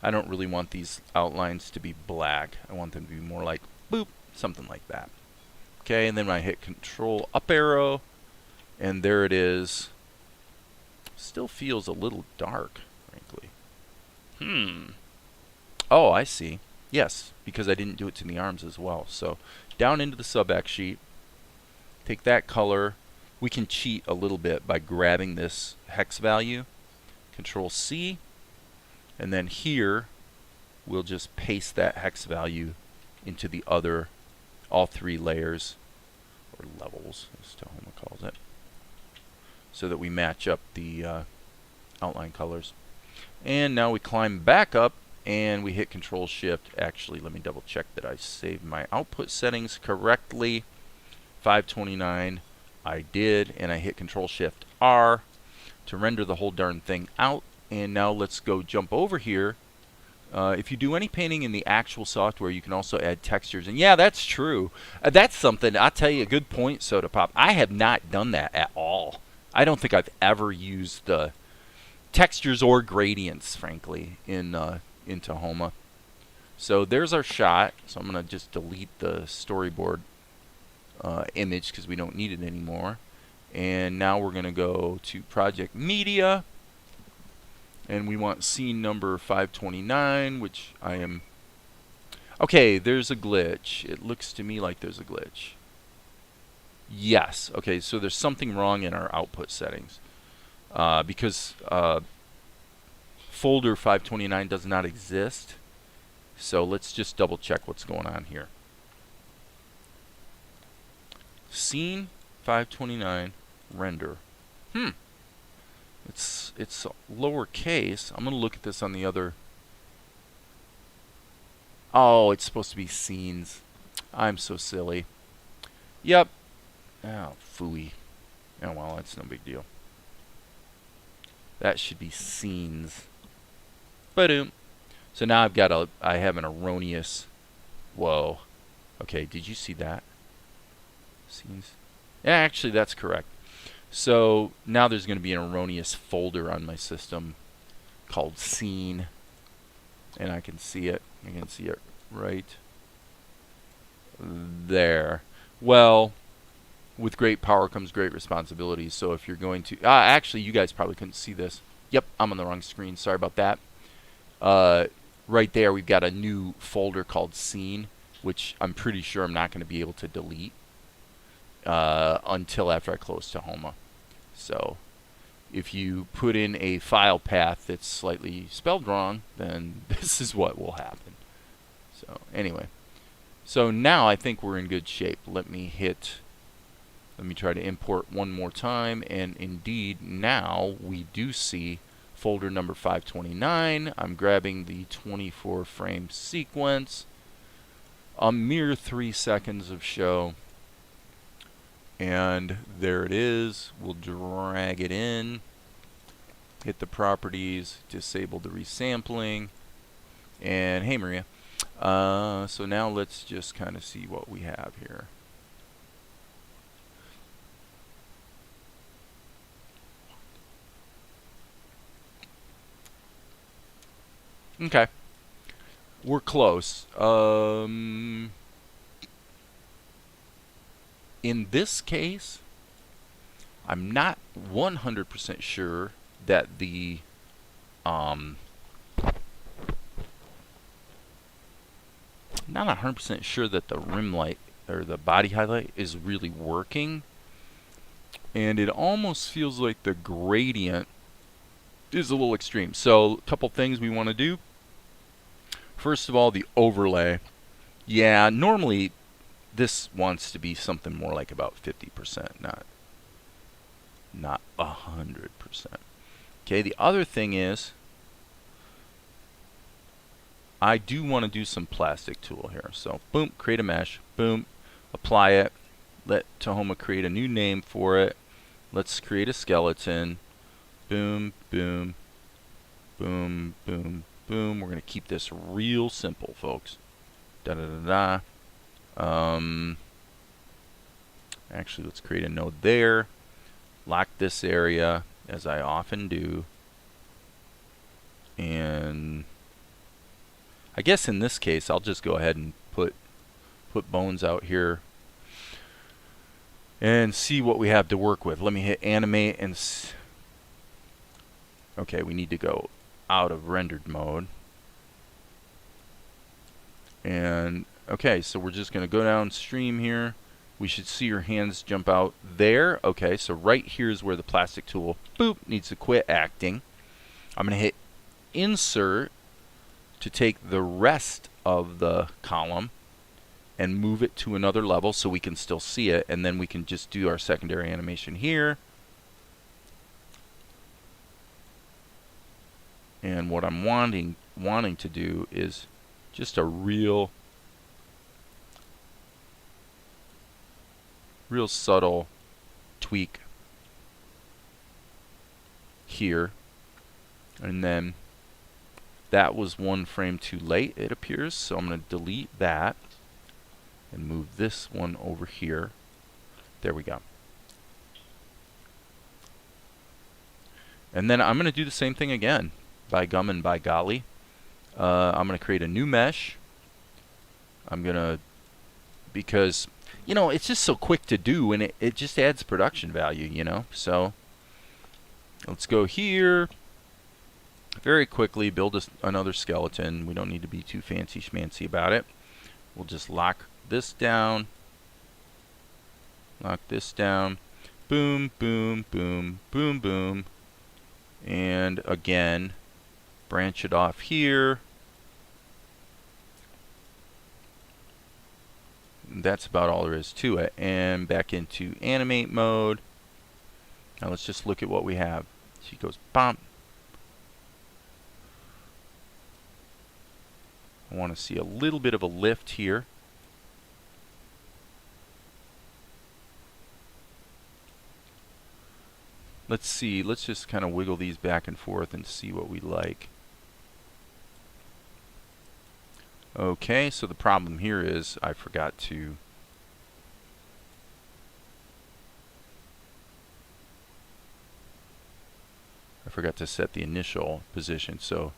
Speaker 2: I don't really want these outlines to be black. I want them to be more like boop, something like that. Okay, and then I hit Control up arrow, and there it is. Still feels a little dark, frankly. Oh, I see. Yes, because I didn't do it to the arms as well. So down into the sub X sheet, take that color. We can cheat a little bit by grabbing this hex value, Control C, and then here we'll just paste that hex value into the other, all 3 layers, or levels, as Tahoma calls it, so that we match up the outline colors. And now we climb back up and we hit Control Shift. Actually, let me double check that I saved my output settings correctly. 529. I did, and I hit Control Shift R to render the whole darn thing out. And now let's go jump over here. If you do any painting in the actual software, you can also add textures. And yeah, that's true. That's something, I'll tell you, a good point, Soda Pop. I have not done that at all. I don't think I've ever used textures or gradients, frankly, in Tahoma. So there's our shot. So I'm going to just delete the storyboard image because we don't need it anymore. And now we're going to go to Project Media, and we want scene number 529, which I am. Okay, there's a glitch. It looks to me like there's a glitch. Yes. Okay, so there's something wrong in our output settings because folder 529 does not exist. So let's just double check what's going on here. Scene 529 render. It's lowercase. I'm gonna look at this on the other. Oh, it's supposed to be scenes. I'm so silly. Yep. Oh, phooey. Oh well, that's no big deal. That should be scenes. Ba-doom. So now I have an erroneous. Whoa. Okay, did you see that? Scenes. Yeah, actually that's correct. So now there's going to be an erroneous folder on my system called scene, and I can see it. I can see it right there. Well, with great power comes great responsibility. So if you're going to actually, you guys probably couldn't see this. Yep, I'm on the wrong screen. Sorry about that. Right there, we've got a new folder called scene, which I'm pretty sure I'm not going to be able to delete until after I close Tahoma. So if you put in a file path that's slightly spelled wrong, then this is what will happen. So anyway, so now I think we're in good shape. Let me try to import one more time, and indeed now we do see folder number 529. I'm grabbing the 24 frame sequence, a mere 3 seconds of show, and there it is. We'll drag it in, hit the properties, disable the resampling, and hey Maria. So now let's just kind of see what we have here. Okay, we're close. In this case, I'm not 100% sure that the not 100% sure that the rim light or the body highlight is really working, and it almost feels like the gradient is a little extreme. So a couple things we want to do. First of all, the overlay. Yeah, normally this wants to be something more like about 50%, not 100%. Okay, the other thing is I do want to do some plastic tool here. So boom, create a mesh, boom, apply it, let Tahoma create a new name for it. Let's create a skeleton. Boom, boom, boom, boom, boom. We're going to keep this real simple, folks. Da-da-da-da. Actually, let's create a node there. Lock this area, as I often do. And I guess in this case, I'll just go ahead and put bones out here and see what we have to work with. Let me hit animate and okay, we need to go out of rendered mode. And okay, so we're just going to go downstream here. We should see your hands jump out there. Okay, so right here is where the plastic tool, boop, needs to quit acting. I'm going to hit insert to take the rest of the column and move it to another level so we can still see it, and then we can just do our secondary animation here. And what I'm wanting to do is just a real subtle tweak here, and then that was one frame too late, it appears, so I'm going to delete that and move this one over here. There we go. And then I'm going to do the same thing again, by gum and by golly. I'm going to create a new mesh. I'm going to, because you know, it's just so quick to do, and it just adds production value, you know. So let's go here. Very quickly build another skeleton. We don't need to be too fancy schmancy about it. We'll just lock this down. Lock this down. Boom, boom, boom, boom, boom. And again, branch it off here. That's about all there is to it. And back into animate mode. Now let's just look at what we have. She goes bump. I want to see a little bit of a lift here. Let's see. Let's just kind of wiggle these back and forth and see what we like. Okay, so the problem here is I forgot to set the initial position. So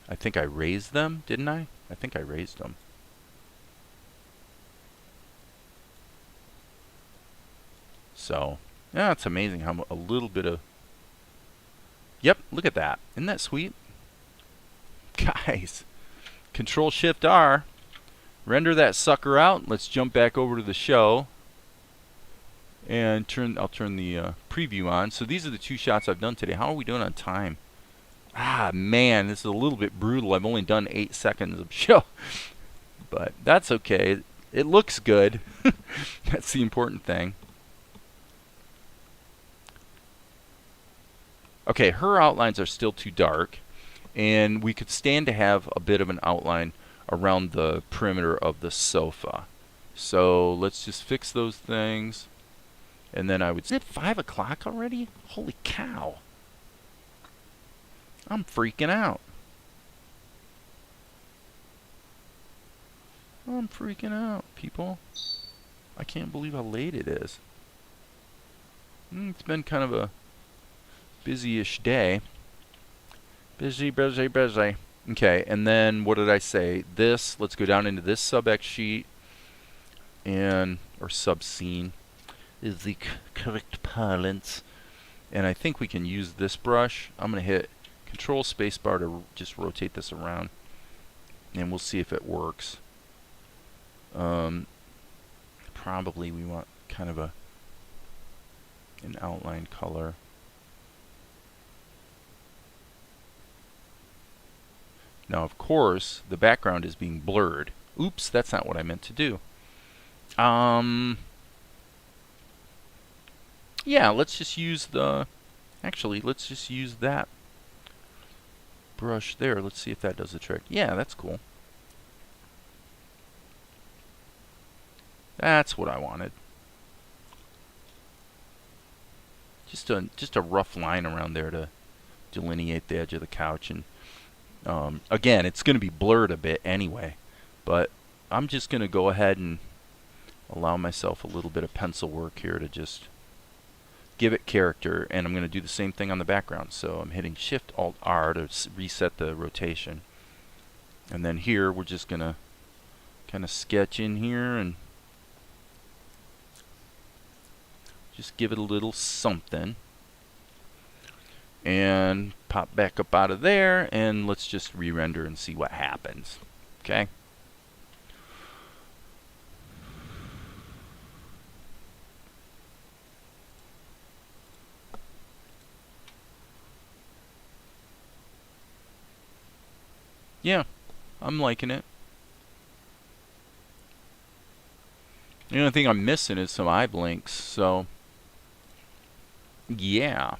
Speaker 2: I think I raised them, didn't I? I think I raised them. So, yeah, it's amazing how a little bit of... Yep, look at that. Isn't that sweet? Guys, Control-Shift-R. Render that sucker out. Let's jump back over to the show. And I'll turn the preview on. So these are the 2 shots I've done today. How are we doing on time? Ah, man, this is a little bit brutal. I've only done 8 seconds of show. But that's okay. It looks good. That's the important thing. Okay, her outlines are still too dark. And we could stand to have a bit of an outline around the perimeter of the sofa. So let's just fix those things. And then I would... Is it 5 o'clock already? Holy cow. I'm freaking out. I'm freaking out, people. I can't believe how late it is. It's been kind of a busy-ish day. Busy, busy, busy. Okay, and then what did I say? This, let's go down into this sub-X sheet. And, or sub-scene is the correct parlance. And I think we can use this brush. I'm going to hit Control Spacebar to just rotate this around. And we'll see if it works. Probably we want kind of an outline color. Now, of course, the background is being blurred. Oops, that's not what I meant to do. Yeah, let's just use the... Actually, let's just use that brush there. Let's see if that does the trick. Yeah, that's cool. That's what I wanted. Just a rough line around there to delineate the edge of the couch. And again, it's going to be blurred a bit anyway. But I'm just going to go ahead and allow myself a little bit of pencil work here to just give it character. And I'm going to do the same thing on the background. So I'm hitting Shift-Alt-R to reset the rotation. And then here, we're just going to kind of sketch in here and just give it a little something. And pop back up out of there, and let's just re-render and see what happens. Okay? Yeah, I'm liking it. The only thing I'm missing is some eye blinks, so yeah.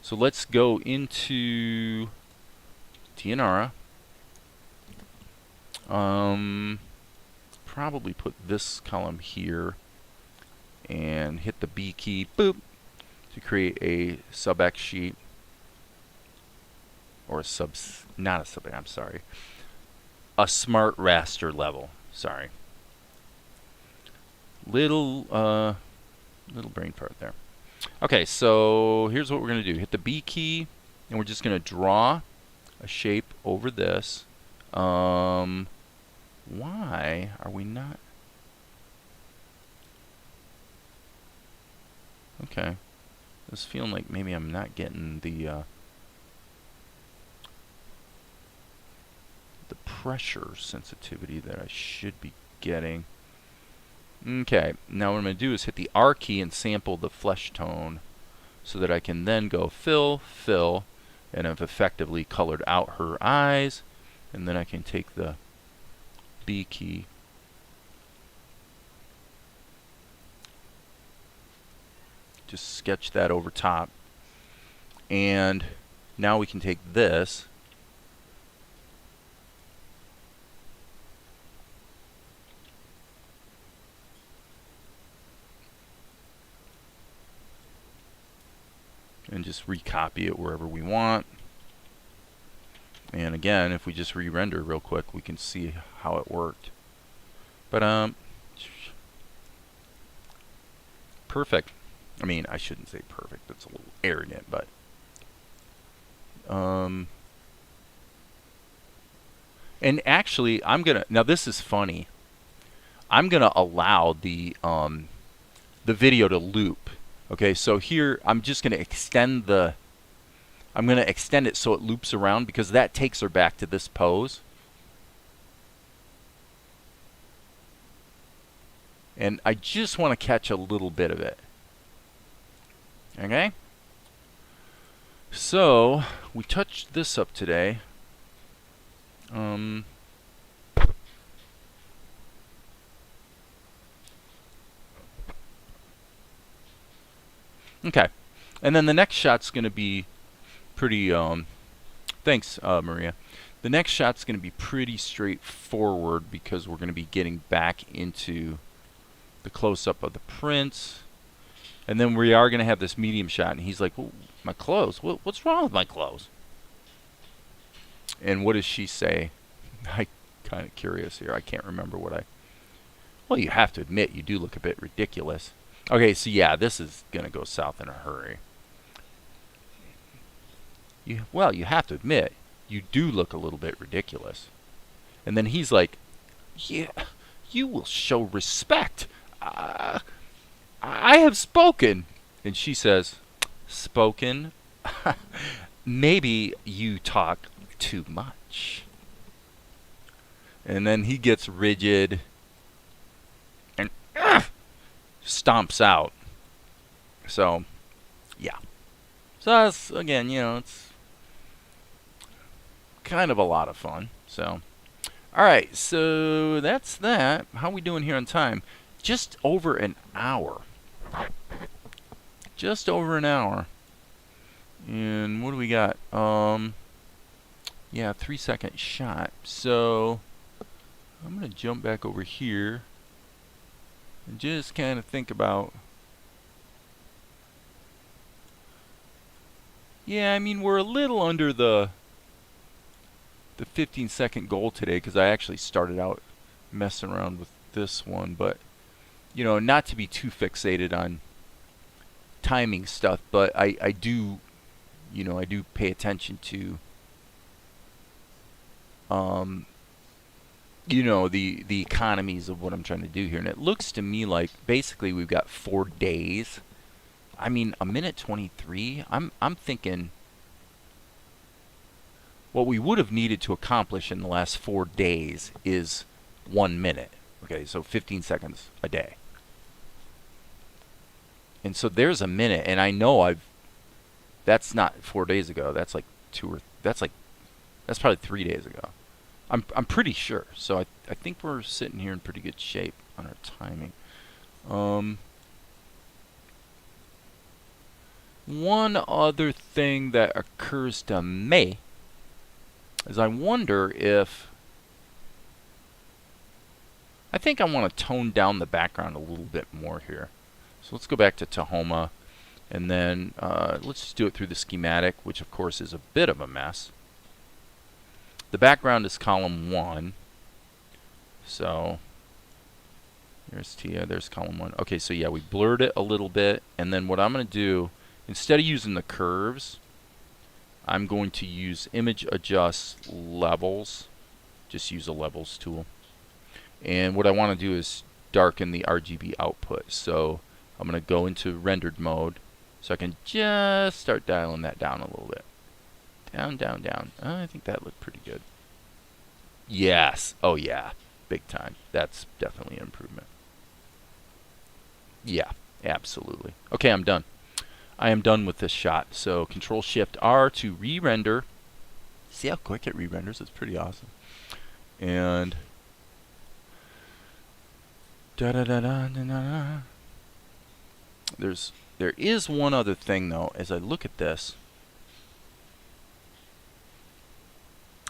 Speaker 2: So let's go into Tianara. Probably put this column here and hit the B key, boop, to create a sub-X sheet. Or a not a sub, I'm sorry. A smart raster level, sorry. Little brain fart there. Okay, so here's what we're going to do. Hit the B key, and we're just going to draw a shape over this. Why are we not? Okay. It's feeling like maybe I'm not getting the pressure sensitivity that I should be getting. Okay, now what I'm going to do is hit the R key and sample the flesh tone so that I can then go fill, fill, and I've effectively colored out her eyes. And then I can take the B key, just sketch that over top. And now we can take this and just recopy it wherever we want. And again, if we just re-render real quick, we can see how it worked. But perfect. I mean, I shouldn't say perfect. That's a little arrogant, but and actually, I'm gonna, now this is funny. I'm gonna allow the video to loop. Okay, so here I'm just going to extend the, I'm going to extend it so it loops around because that takes her back to this pose. And I just want to catch a little bit of it. Okay? So, we touched this up today. Okay. And then the next shot's going to be pretty, thanks, Maria. The next shot's going to be pretty straightforward because we're going to be getting back into the close-up of the prints. And then we are going to have this medium shot, and he's like, well, my clothes? What's wrong with my clothes? And what does she say? I'm kind of curious here. I can't remember what I... Well, you have to admit, you do look a bit ridiculous. Okay, so yeah, this is going to go south in a hurry. Well, you have to admit, you do look a little bit ridiculous. And then he's like, yeah, you will show respect. I have spoken. And she says, spoken? Maybe you talk too much. And then he gets rigid and stomps out. So, yeah. So that's, again, you know, it's kind of a lot of fun. So, alright, so that's that. How are we doing here on time? Just over an hour. Just over an hour. And what do we got? Yeah, 3-second shot. So, I'm going to jump back over here and just kind of think about... Yeah, I mean, we're a little under the 15-second goal today because I actually started out messing around with this one, but you know, not to be too fixated on timing stuff, but I do, you know, I do pay attention to you know, the economies of what I'm trying to do here. And it looks to me like basically we've got 4 days. I mean, a minute 23. I'm thinking what we would have needed to accomplish in the last 4 days is 1 minute. Okay, so 15 seconds a day. And so there's a minute, and I know that's not 4 days ago. That's like that's probably 3 days ago. I'm pretty sure. So I think we're sitting here in pretty good shape on our timing. One other thing that occurs to me is I wonder if... I think I want to tone down the background a little bit more here. So let's go back to Tahoma, and then let's just do it through the schematic, which of course is a bit of a mess. The background is column 1. So here's Tia, there's column 1. Okay, so yeah, we blurred it a little bit, and then what I'm going to do, instead of using the curves, I'm going to use image adjust levels. Just use a levels tool. And what I want to do is darken the RGB output. So I'm going to go into rendered mode so I can just start dialing that down a little bit. Down, down, down. I think that looked pretty good. Yes. Oh, yeah. Big time. That's definitely an improvement. Yeah, absolutely. Okay, I'm done. I am done with this shot. So Control-Shift-R to re-render. See how quick it re-renders? It's pretty awesome. And... there is one other thing, though. As I look at this,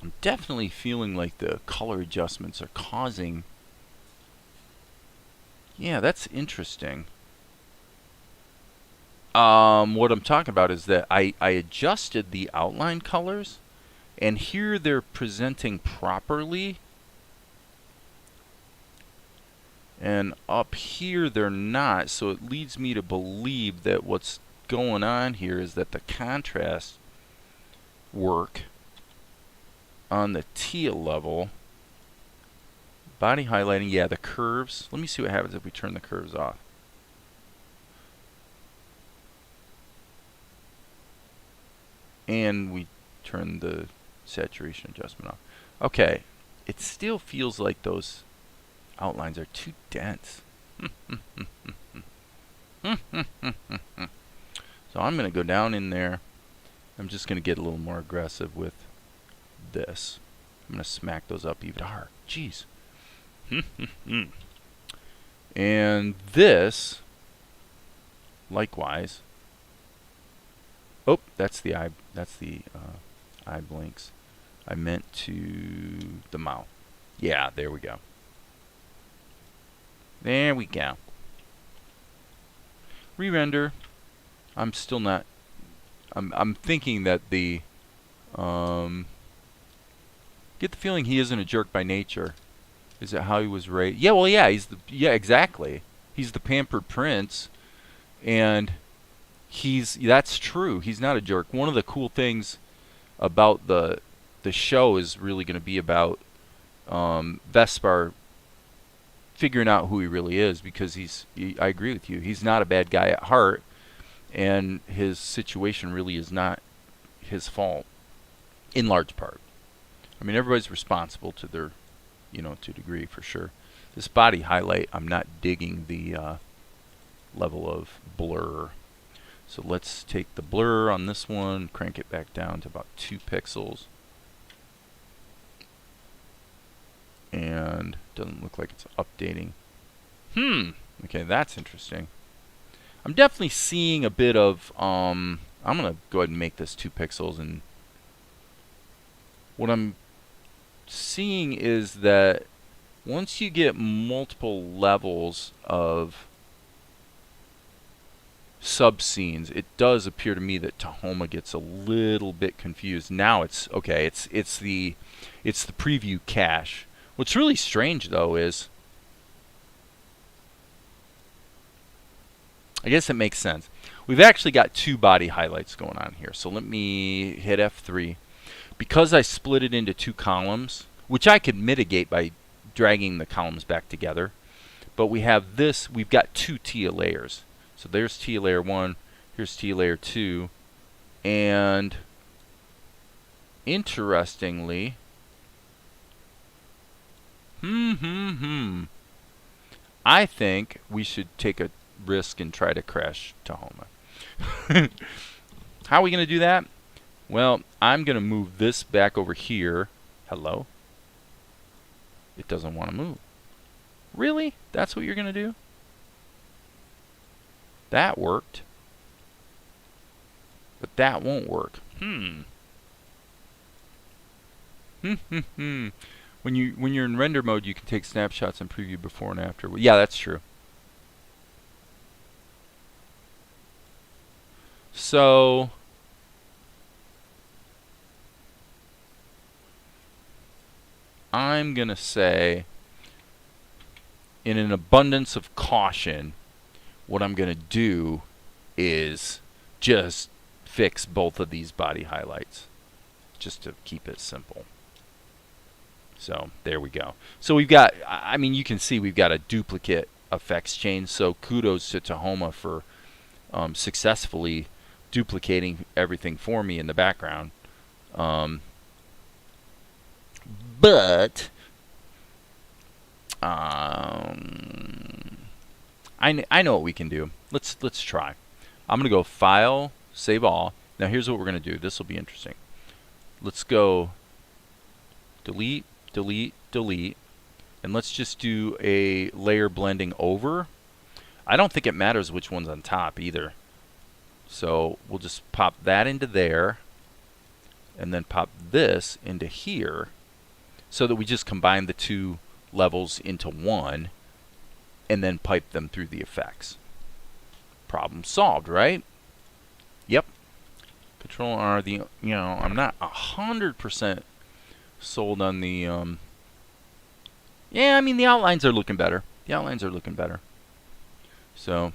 Speaker 2: I'm definitely feeling like the color adjustments are causing... Yeah, that's interesting. What I'm talking about is that I adjusted the outline colors, and here they're presenting properly, and up here they're not. So it leads me to believe that what's going on here is that the contrast work on the teal level, body highlighting, yeah, the curves. Let me see what happens if we turn the curves off. And we turn the saturation adjustment off. Okay, it still feels like those outlines are too dense. So I'm going to go down in there. I'm just going to get a little more aggressive with this. I'm going to smack those up even harder. Jeez. And this, likewise. Oh, that's the eye. That's the eye blinks. I meant to the mouth. Yeah, there we go. There we go. Re-render. I'm still not. I'm thinking that the get the feeling he isn't a jerk by nature. Is it how he was raised? Yeah, well, yeah, exactly. He's the pampered prince, and that's true. He's not a jerk. One of the cool things about the show is really going to be about Vespar figuring out who he really is, because I agree with you. He's not a bad guy at heart, and his situation really is not his fault, in large part. I mean, everybody's responsible to their, to a degree, for sure. This body highlight, I'm not digging the level of blur. So let's take the blur on this one, crank it back down to about 2 pixels. And doesn't look like it's updating. Okay, that's interesting. I'm definitely seeing a bit of, I'm going to go ahead and make this 2 pixels, and what I'm seeing is that once you get multiple levels of sub-scenes, it does appear to me that Tahoma gets a little bit confused. Now it's okay, it's the preview cache. What's really strange though is, I guess it makes sense. We've actually got 2 body highlights going on here. So let me hit F3. Because I split it into 2 columns, which I could mitigate by dragging the columns back together, but we've got 2 TIA layers. So there's TIA layer 1, here's TIA layer 2, and interestingly, I think we should take a risk and try to crash Tahoma. How are we going to do that? Well, I'm going to move this back over here. Hello? It doesn't want to move. Really? That's what you're going to do? That worked. But that won't work. When you're in render mode, you can take snapshots and preview before and after. Well, yeah, that's true. So I'm going to say, in an abundance of caution, what I'm going to do is just fix both of these body highlights, just to keep it simple. So there we go. So we've got, I mean, you can see we've got a duplicate effects chain. So kudos to Tahoma for successfully duplicating everything for me in the background. But I know what we can do. Let's try. I'm gonna go File, Save All. Now here's what we're gonna do. This will be interesting. Let's go Delete, Delete, Delete, and let's just do a layer blending over. I don't think it matters which one's on top either. So we'll just pop that into there, and then pop this into here, so that we just combine the 2 levels into one, and then pipe them through the effects. Problem solved, right? Yep. Control R. I'm not 100% sold on the. Yeah, I mean the outlines are looking better. The outlines are looking better. So.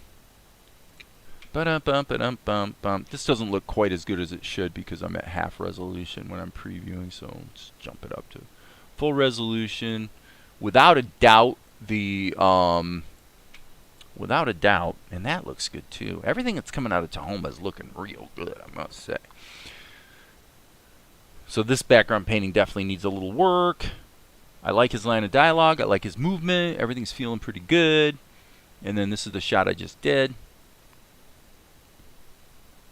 Speaker 2: This doesn't look quite as good as it should because I'm at half resolution when I'm previewing. So let's jump it up to full resolution. Without a doubt, and that looks good too. Everything that's coming out of Tahoma is looking real good, I must say. So this background painting definitely needs a little work. I like his line of dialogue. I like his movement. Everything's feeling pretty good. And then this is the shot I just did.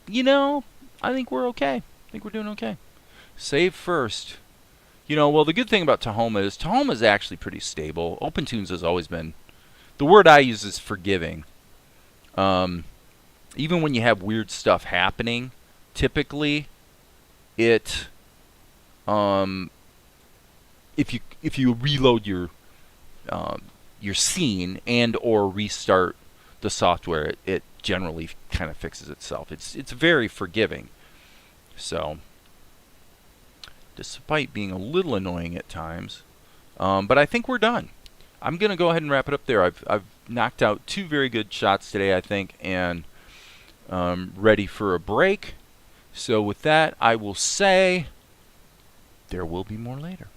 Speaker 1: you know, I think we're okay. I think we're doing okay. Save first. You know, well, the good thing about Tahoma is actually pretty stable. OpenToonz has always been, the word I use is forgiving. Even when you have weird stuff happening, typically it, if you reload your scene and or restart the software, it generally kind of fixes itself. It's very forgiving. So, despite being a little annoying at times, but I think we're done. I'm gonna go ahead and wrap it up there. I've knocked out 2 very good shots today, I think, and ready for a break. So with that, I will say there will be more later.